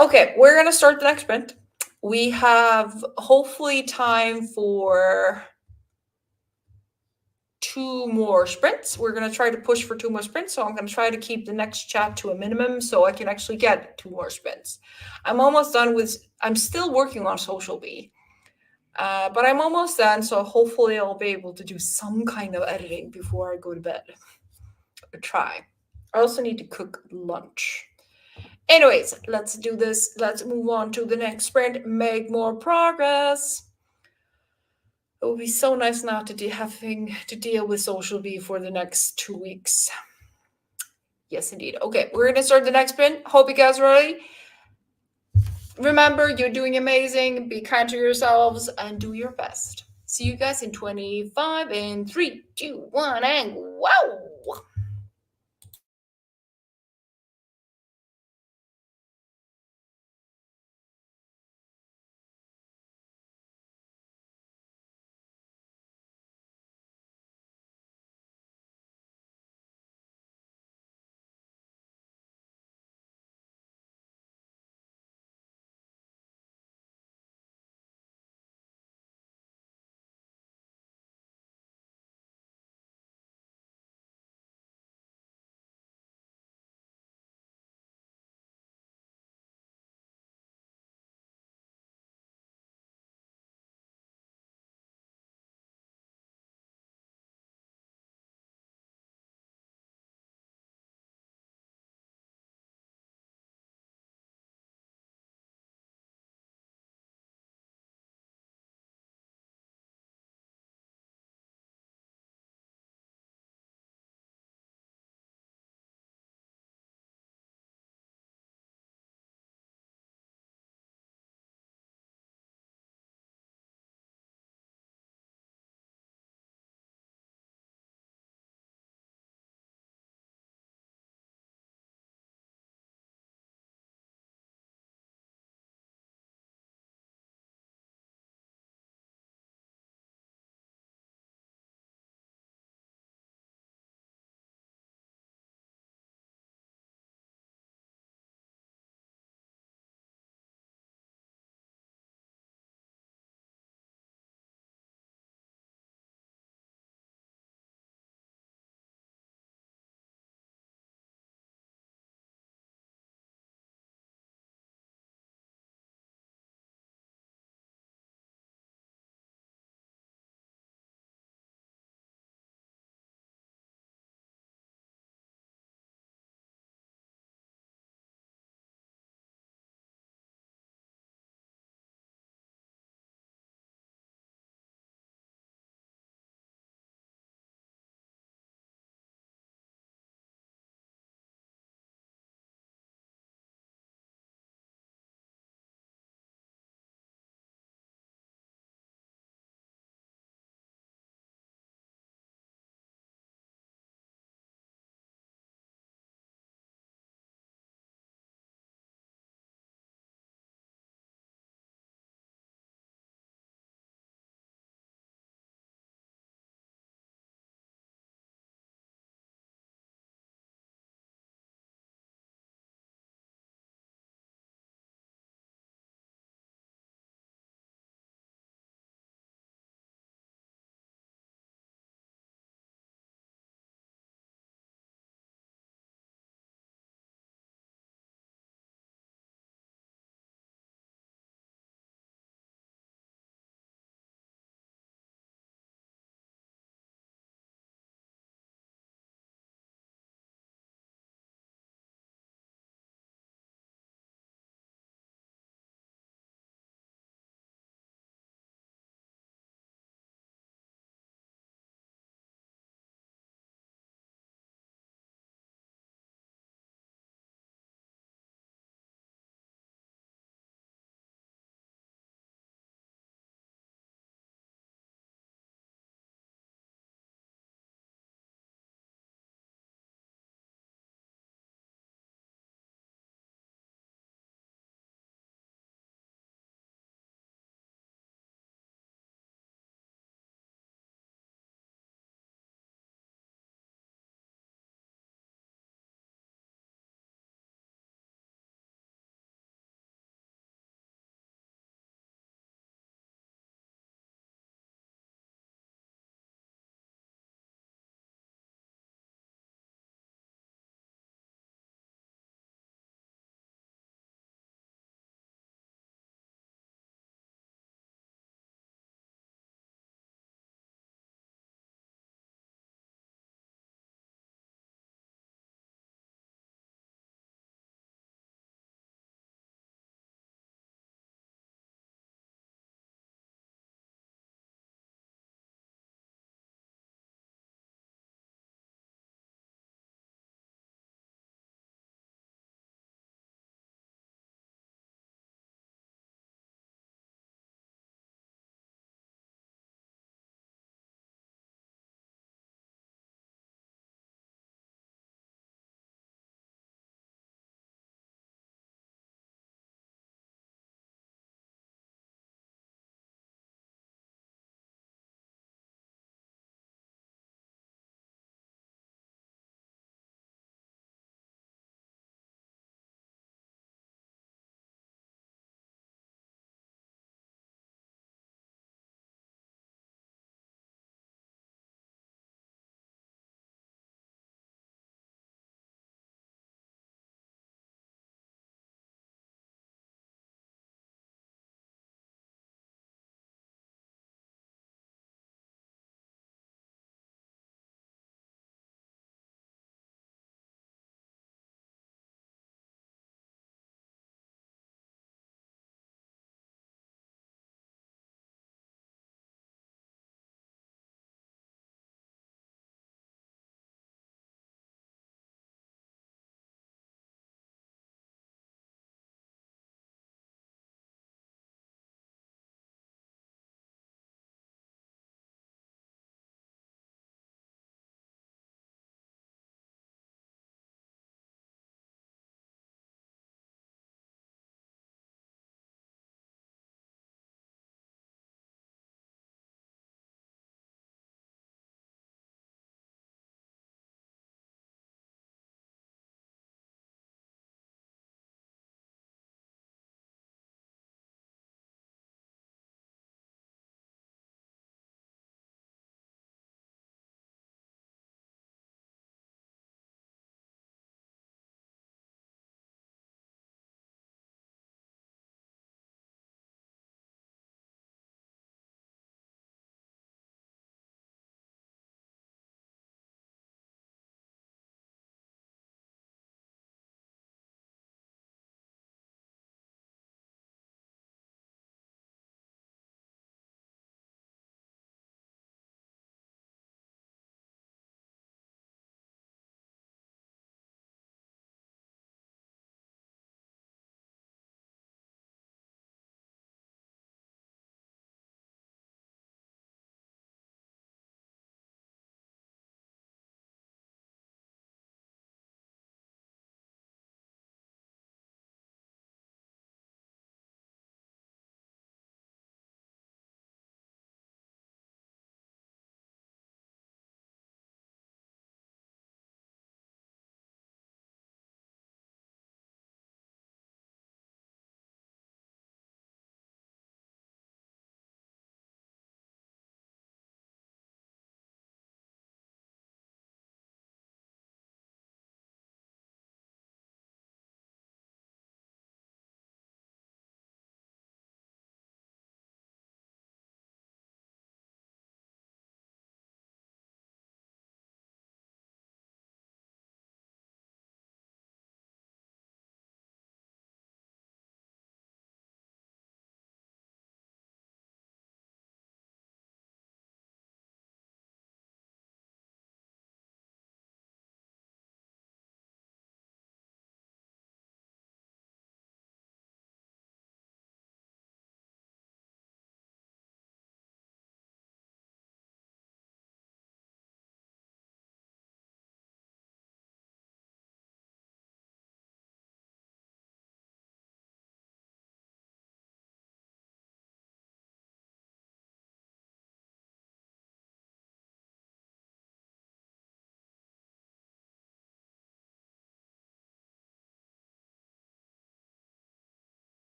Okay, we're gonna start the next sprint. We have hopefully time for 2 more sprints. We're going to try to push for 2 more sprints. So I'm going to try to keep the next chat to a minimum so I can actually get 2 more sprints. I'm almost done I'm still working on Social Bee, but I'm almost done. So hopefully I'll be able to do some kind of editing before I go to bed. Or try. I also need to cook lunch. Anyways, let's do this. Let's move on to the next sprint. Make more progress. It would be so nice now to having to deal with Social Bee for the next 2 weeks. Yes, indeed. Okay, we're gonna start the next sprint. Hope you guys are ready. Remember, you're doing amazing. Be kind to yourselves and do your best. See you guys in 25 in 3, 2, 1, and wow!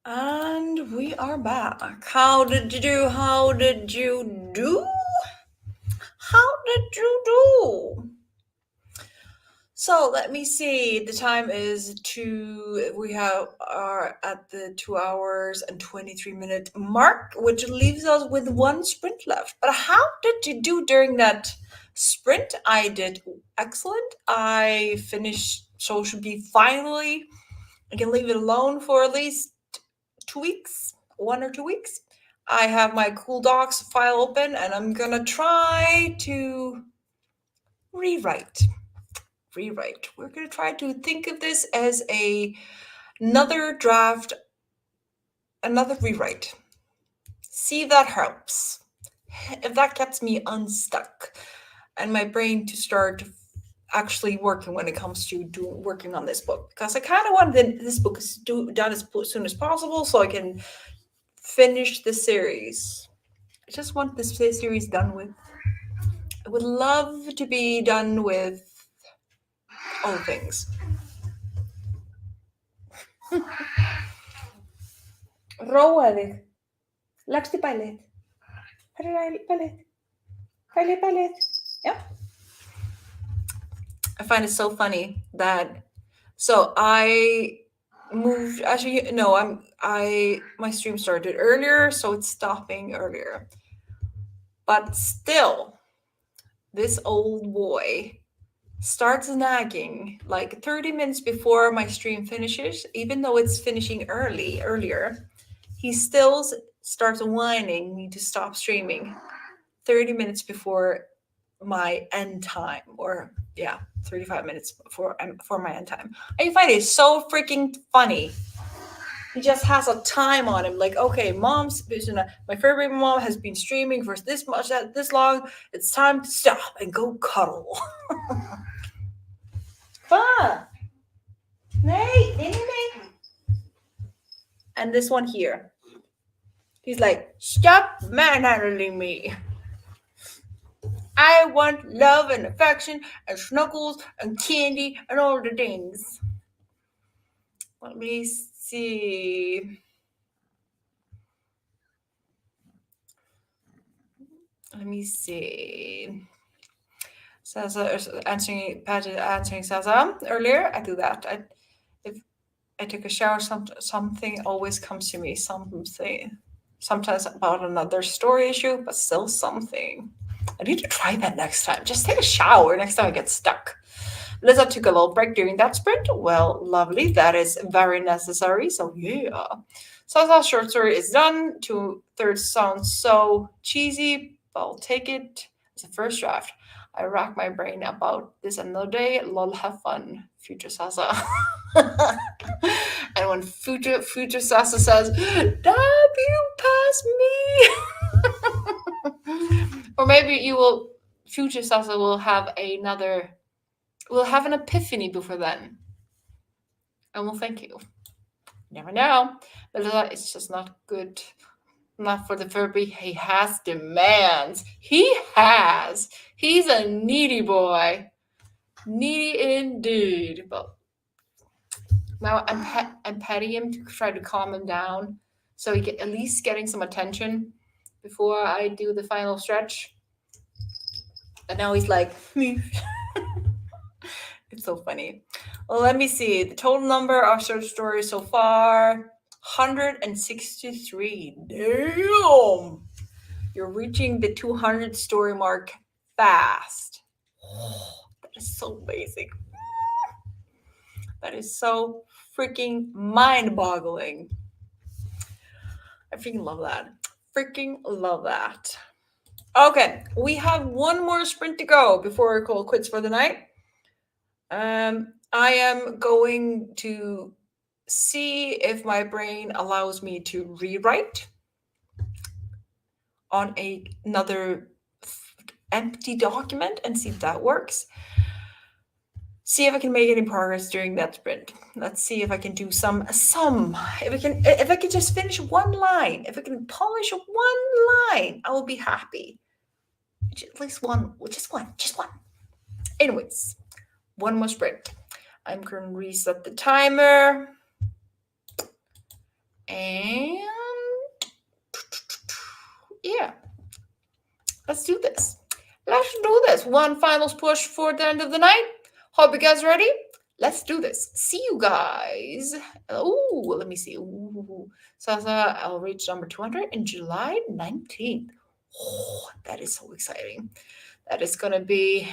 And we are back. How did you do? How did you do? How did you do? So let me see. The time is we are at the 2 hours and 23-minute mark, which leaves us with one sprint left. But how did you do during that sprint? I did excellent. I finished social B finally. I can leave it alone for at least 2 weeks, 1 or 2 weeks. I have my cool docs file open and I'm gonna try to rewrite. We're gonna try to think of this as another draft, another rewrite. See if that helps. If that gets me unstuck and my brain to start actually working when it comes to working on this book, because I kind of want this book done as soon as possible so I can finish the series. I just want this series done with. I would love to be done with all things. Róa þig. Leggst í bælið. Bælið. Yeah. I find it so funny that I moved. Actually, no, my stream started earlier, so it's stopping earlier. But still, this old boy starts nagging like 30 minutes before my stream finishes, even though it's finishing earlier. He still starts whining me to stop streaming 30 minutes before my end time, or 35 minutes before my end time. I find it so freaking funny. He just has a time on him, like, okay, my favorite mom has been streaming for this long. It's time to stop and go cuddle. Nee. And this one here, he's like, stop manhandling me. I want love and affection and snuggles and candy and all the things. Let me see. Saza answering Saza earlier. I do that. If I take a shower, something always comes to me. Something, sometimes about another story issue, but still something. I need to try that next time. Just take a shower next time I get stuck. Liza took a little break during that sprint. Well, lovely. That is very necessary. So yeah. Saza's short story is done. 2/3 sounds so cheesy, but I'll take it as a first draft. I rack my brain about this another day. Lol, have fun, future Sasa. And when future Sasa says, "Damn, you pass me," or maybe future Sasa will have we'll have an epiphany before then, and we'll thank you. Never know. But it's just not good. Not for the Furby. He has demands. He's a needy boy. Needy indeed. But now I'm petting him to try to calm him down, so he at least getting some attention before I do the final stretch. And now he's like, it's so funny. Well, let me see. The total number of short stories so far, 163. Damn! You're reaching the 200 story mark fast. That is so basic. That is so freaking mind-boggling. I freaking love that. Okay, we have one more sprint to go before I call quits for the night. I am going to see if my brain allows me to rewrite on another empty document and see if that works. See if I can make any progress during that sprint. Let's see if I can do if I can just finish one line, if I can polish one line, I will be happy. At least one, just one. Anyways, one more sprint. I'm going to reset the timer. And yeah, let's do this. Let's do this. One final push for the end of the night. Hope you guys are ready. Let's do this. See you guys. Oh, let me see. Ooh. Sasa, I'll reach number 200 in July 19th. Oh, that is so exciting. That is going to be.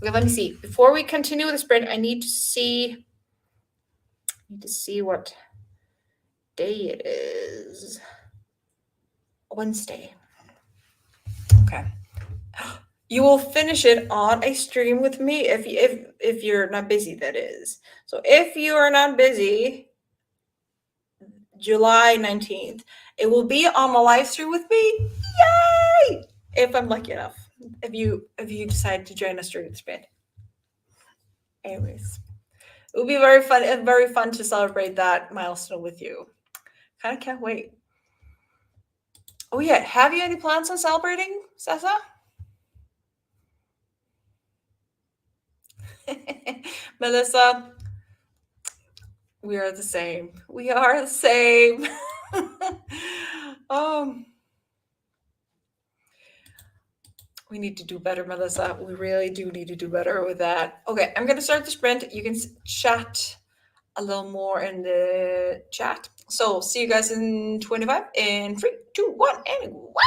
Okay, let me see. Before we continue with the sprint, I need to see what day it is. Wednesday. Okay. You will finish it on a stream with me if you're not busy, that is. So if you are not busy, July 19th, it will be on a live stream with me. Yay! If I'm lucky enough. If you decide to join us during the sprint. Anyways. It will be very fun to celebrate that milestone with you. Kind of can't wait. Oh yeah, have you any plans on celebrating, Sasa? Melissa, we are the same. We are the same. um, we need to do better, Melissa. We really do need to do better with that. Okay, I'm gonna start the sprint. You can chat a little more in the chat. So see you guys in 25 in 3, 2, 1, and wow!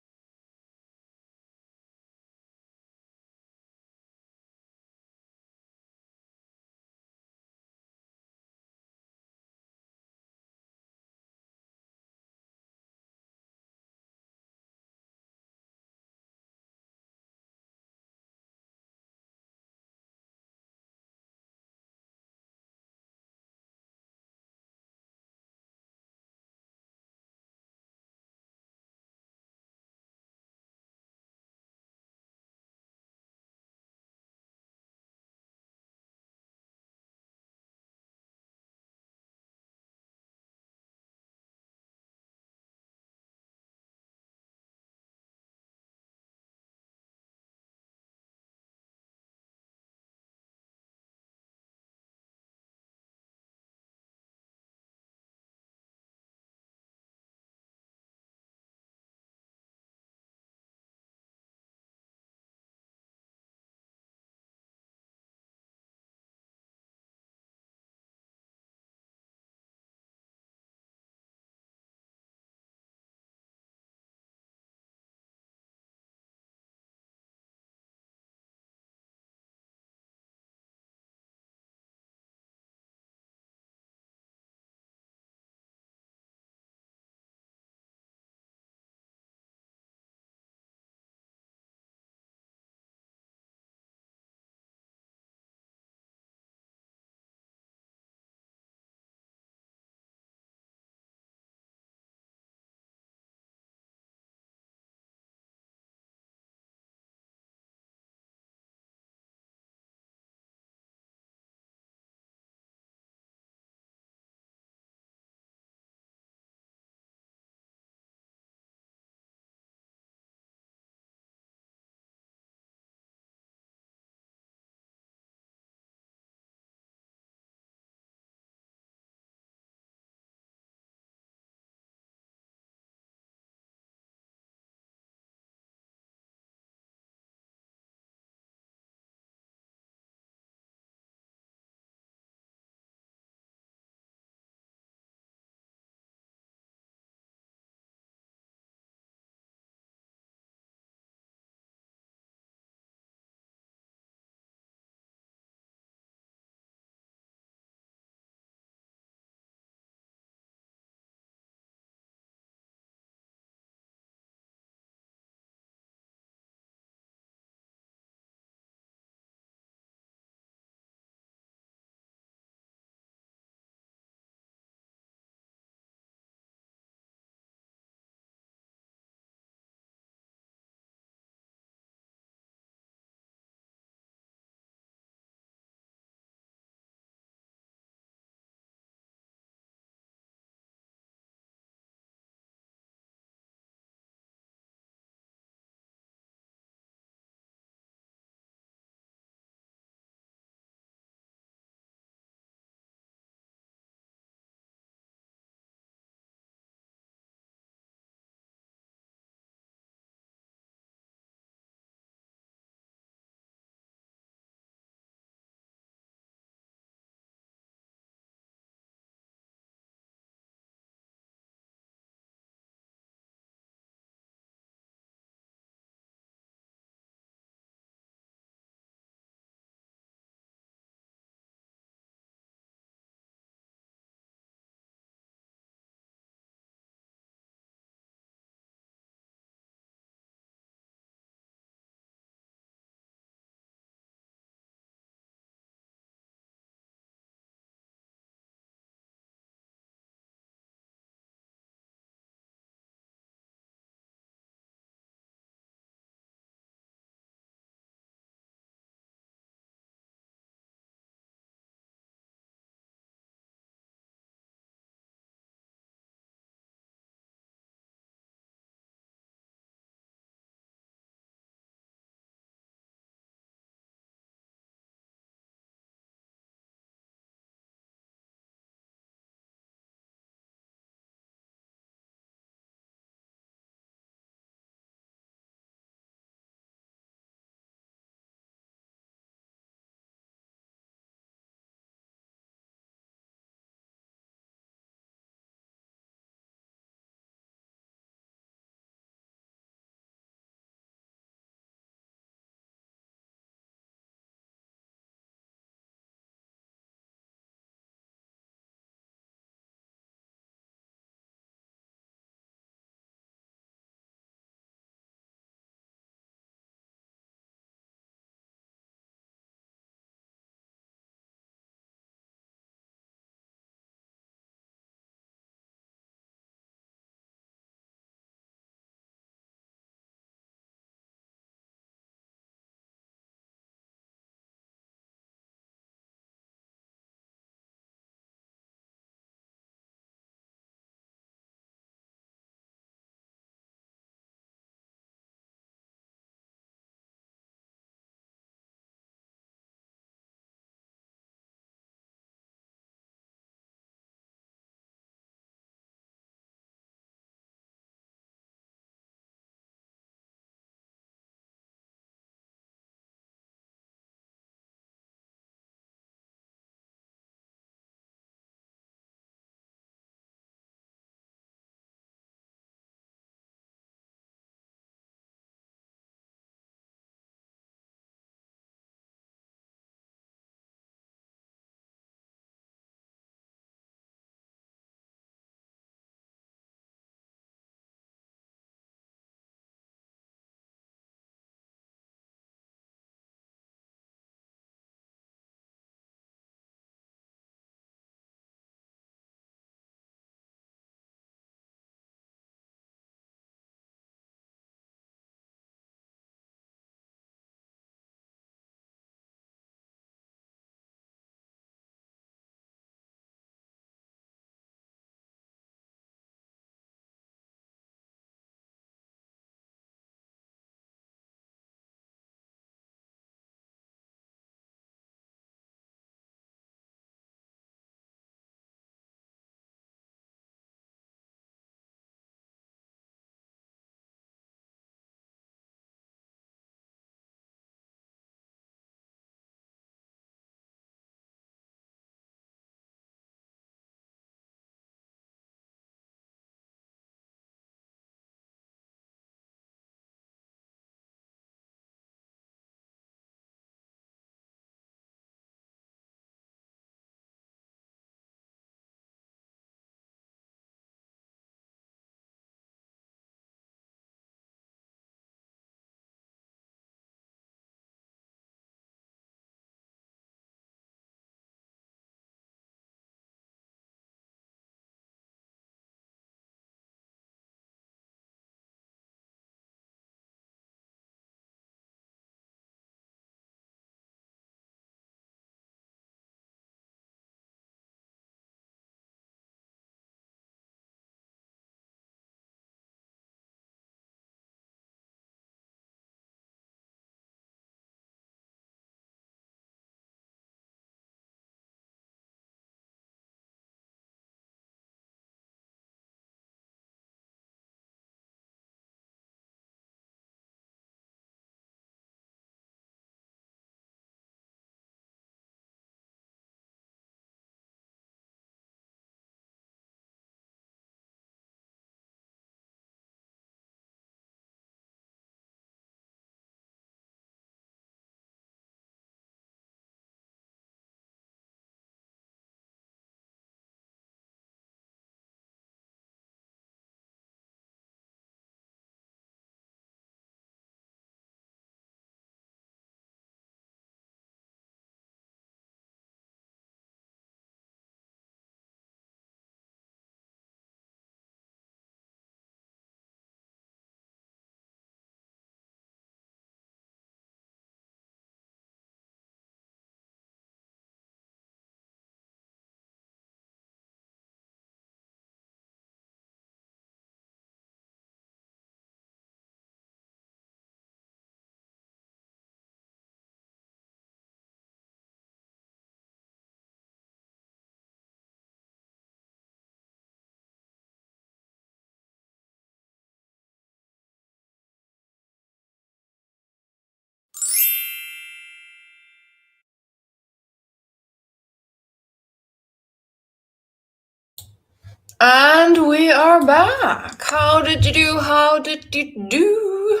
And we are back. How did you do? How did you do?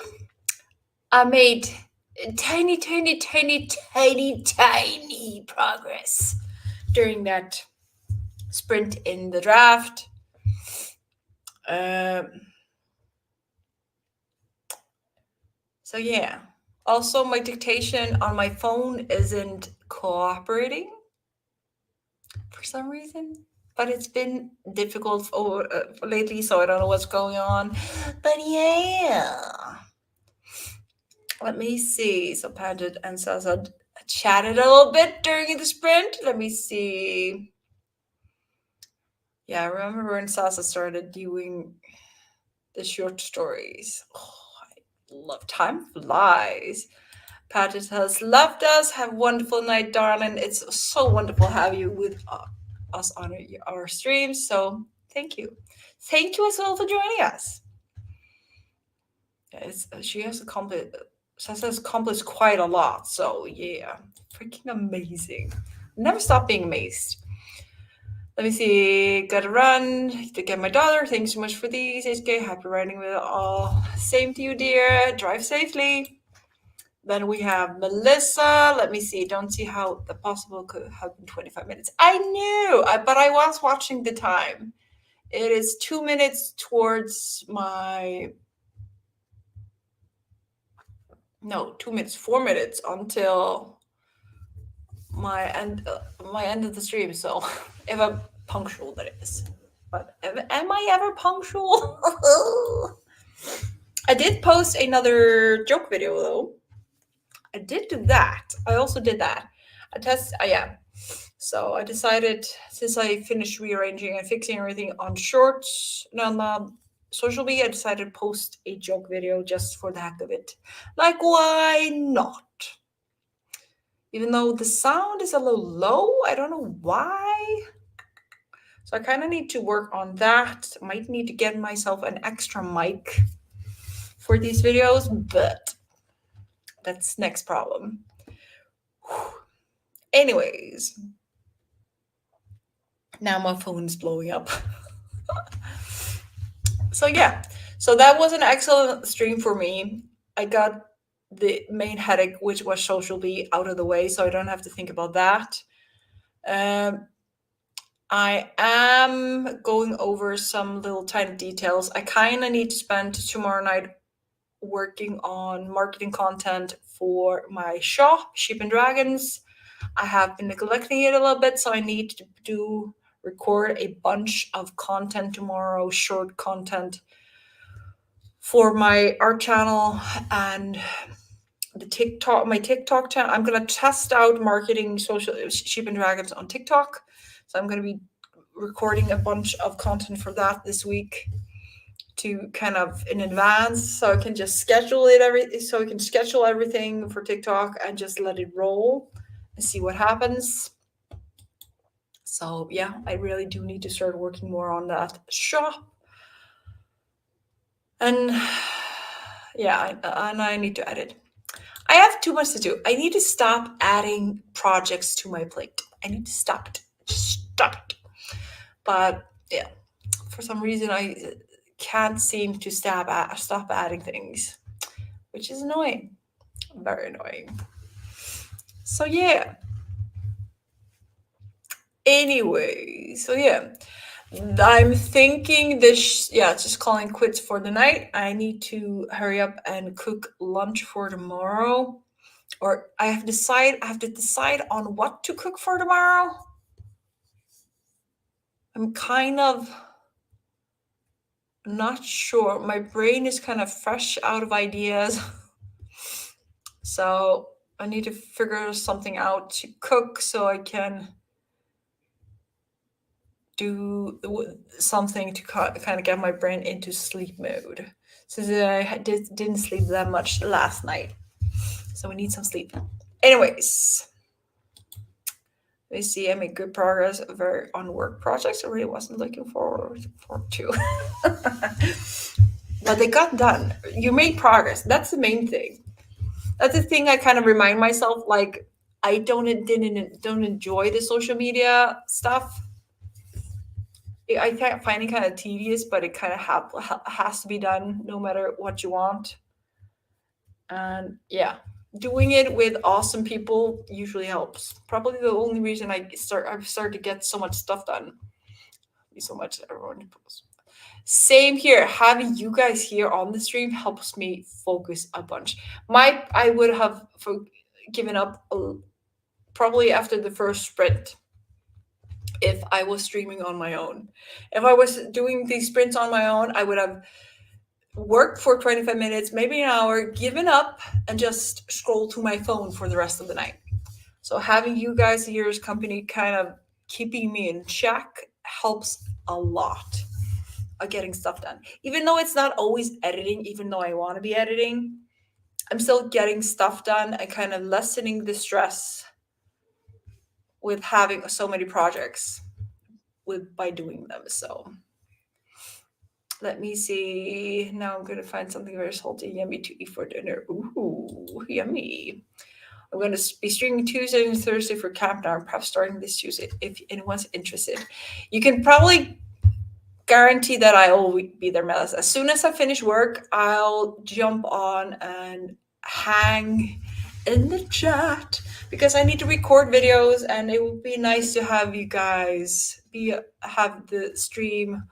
I made tiny, tiny, tiny, tiny, tiny progress during that sprint in the draft. So yeah. Also, my dictation on my phone isn't cooperating for some reason, but it's been difficult lately, so I don't know what's going on. But yeah, let me see. So Padgett and Sasa chatted a little bit during the sprint. Let me see. Yeah, I remember when Sasa started doing the short stories. Oh, I love time flies. Padgett has loved us. Have a wonderful night, darling. It's so wonderful to have you with us on our streams. So thank you. Thank you as well for joining us. Yeah, she has accomplished. Sasa has accomplished quite a lot. So yeah, freaking amazing. Never stop being amazed. Let me see. Gotta run to get my daughter. Thanks so much for these, HK. Happy riding with all. Same to you, dear. Drive safely. Then we have Melissa. Let me see. Don't see how the possible could have been 25 minutes. I knew, but I was watching the time. It is 2 minutes towards my. No, 2 minutes, 4 minutes until my end of the stream. So if I'm punctual, that is. But am I ever punctual? I did post another joke video though. I did do that. I also did that. I test. Yeah. So I decided, since I finished rearranging and fixing everything on shorts and on the social media, I decided to post a joke video just for the heck of it. Like, why not? Even though the sound is a little low, I don't know why. So I kind of need to work on that. Might need to get myself an extra mic for these videos, but that's next problem. Whew. Anyways, now my phone's blowing up. So yeah, so that was an excellent stream for me. I got the main headache, which was social be out of the way, so I don't have to think about that. I am going over some little tiny details. I kind of need to spend tomorrow night working on marketing content for my shop, Sheep and Dragons. I have been neglecting it a little bit, so I need to record a bunch of content tomorrow, short content for my art channel and my TikTok channel. I'm gonna test out marketing social Sheep and Dragons on TikTok. So I'm gonna be recording a bunch of content for that this week to kind of in advance, so I can just schedule everything for TikTok and just let it roll and see what happens. So yeah, I really do need to start working more on that shop. And yeah, and I need to edit. I have too much to do. I need to stop adding projects to my plate. I need to stop it. Just stop it. But yeah, for some reason I can't seem to stop adding things, which is annoying. Very annoying. So yeah. Anyway, so yeah. I'm thinking just calling quits for the night. I need to hurry up and cook lunch for tomorrow. Or I have to decide on what to cook for tomorrow. I'm kind of not sure. My brain is kind of fresh out of ideas. So I need to figure something out to cook so I can do something to kind of get my brain into sleep mode, since I didn't sleep that much last night. So we need some sleep. Anyways, we see I made good progress on work projects I really wasn't looking forward to. But they got done. You made progress. That's the main thing. That's the thing I kind of remind myself, like, I don't enjoy the social media stuff. I find it kind of tedious, but it kind of has to be done no matter what you want. And yeah, doing it with awesome people usually helps. Probably the only reason I've started to get so much stuff done. So much everyone. Same here. Having you guys here on the stream helps me focus a bunch. I would have given up probably after the first sprint if I was streaming on my own. If I was doing these sprints on my own, I would have worked for 25 minutes, maybe an hour, given up, and just scroll to my phone for the rest of the night. So having you guys here as company kind of keeping me in check helps a lot of getting stuff done. Even though it's not always editing, even though I want to be editing, I'm still getting stuff done and kind of lessening the stress with having so many projects by doing them. So let me see. Now I'm gonna find something very salty, yummy to eat for dinner. Ooh, yummy. I'm going to be streaming Tuesday and Thursday for camp now. I'm perhaps starting this Tuesday if anyone's interested. You can probably guarantee that I will be there, Melis. As soon as I finish work, I'll jump on and hang in the chat because I need to record videos, and it would be nice to have you guys have the stream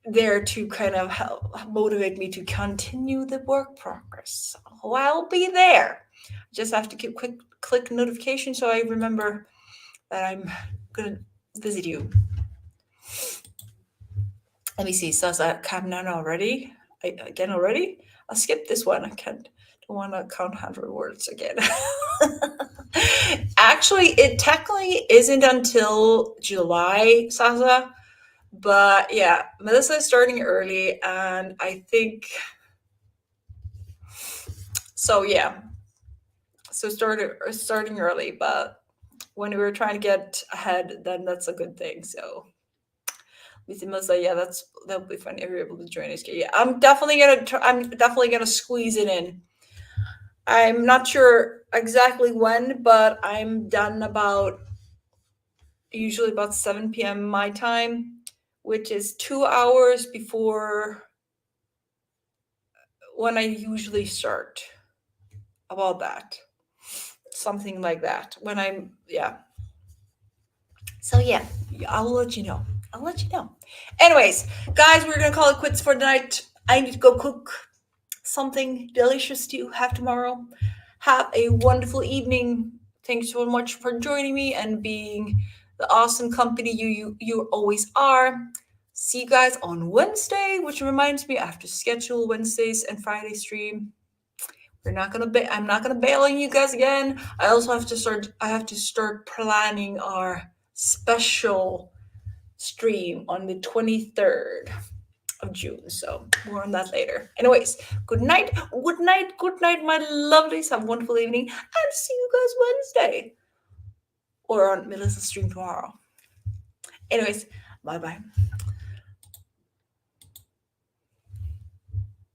there to kind of help motivate me to continue the work progress. So I'll be there. Just have to click notification so I remember that I'm gonna visit you. Let me see. So is that coming on already? Already? I'll skip this one. Don't want to count 100 words again. Actually, it technically isn't until July, Sasa. But yeah, Melissa is starting early, and I think so. Yeah, so starting early, but when we were trying to get ahead, then that's a good thing. So Melissa, yeah, that'll be fun if you're able to join us. Yeah, I'm definitely gonna squeeze it in. I'm not sure exactly when, but I'm done usually about 7 p.m. my time, which is 2 hours before when I usually start. About that. Something like that. So yeah, I'll let you know. Anyways, guys, we're gonna call it quits for the night. I need to go cook something delicious to have tomorrow. Have a wonderful evening. Thanks so much for joining me and being the awesome company you always are. See you guys on Wednesday, which reminds me I have to schedule Wednesdays and Friday stream. I'm not gonna bail on you guys again. I also have to start planning our special stream on the 23rd of June. So more on that later. Anyways, good night, my lovelies. Have a wonderful evening, and see you guys Wednesday or on Melissa's stream tomorrow. Anyways, bye.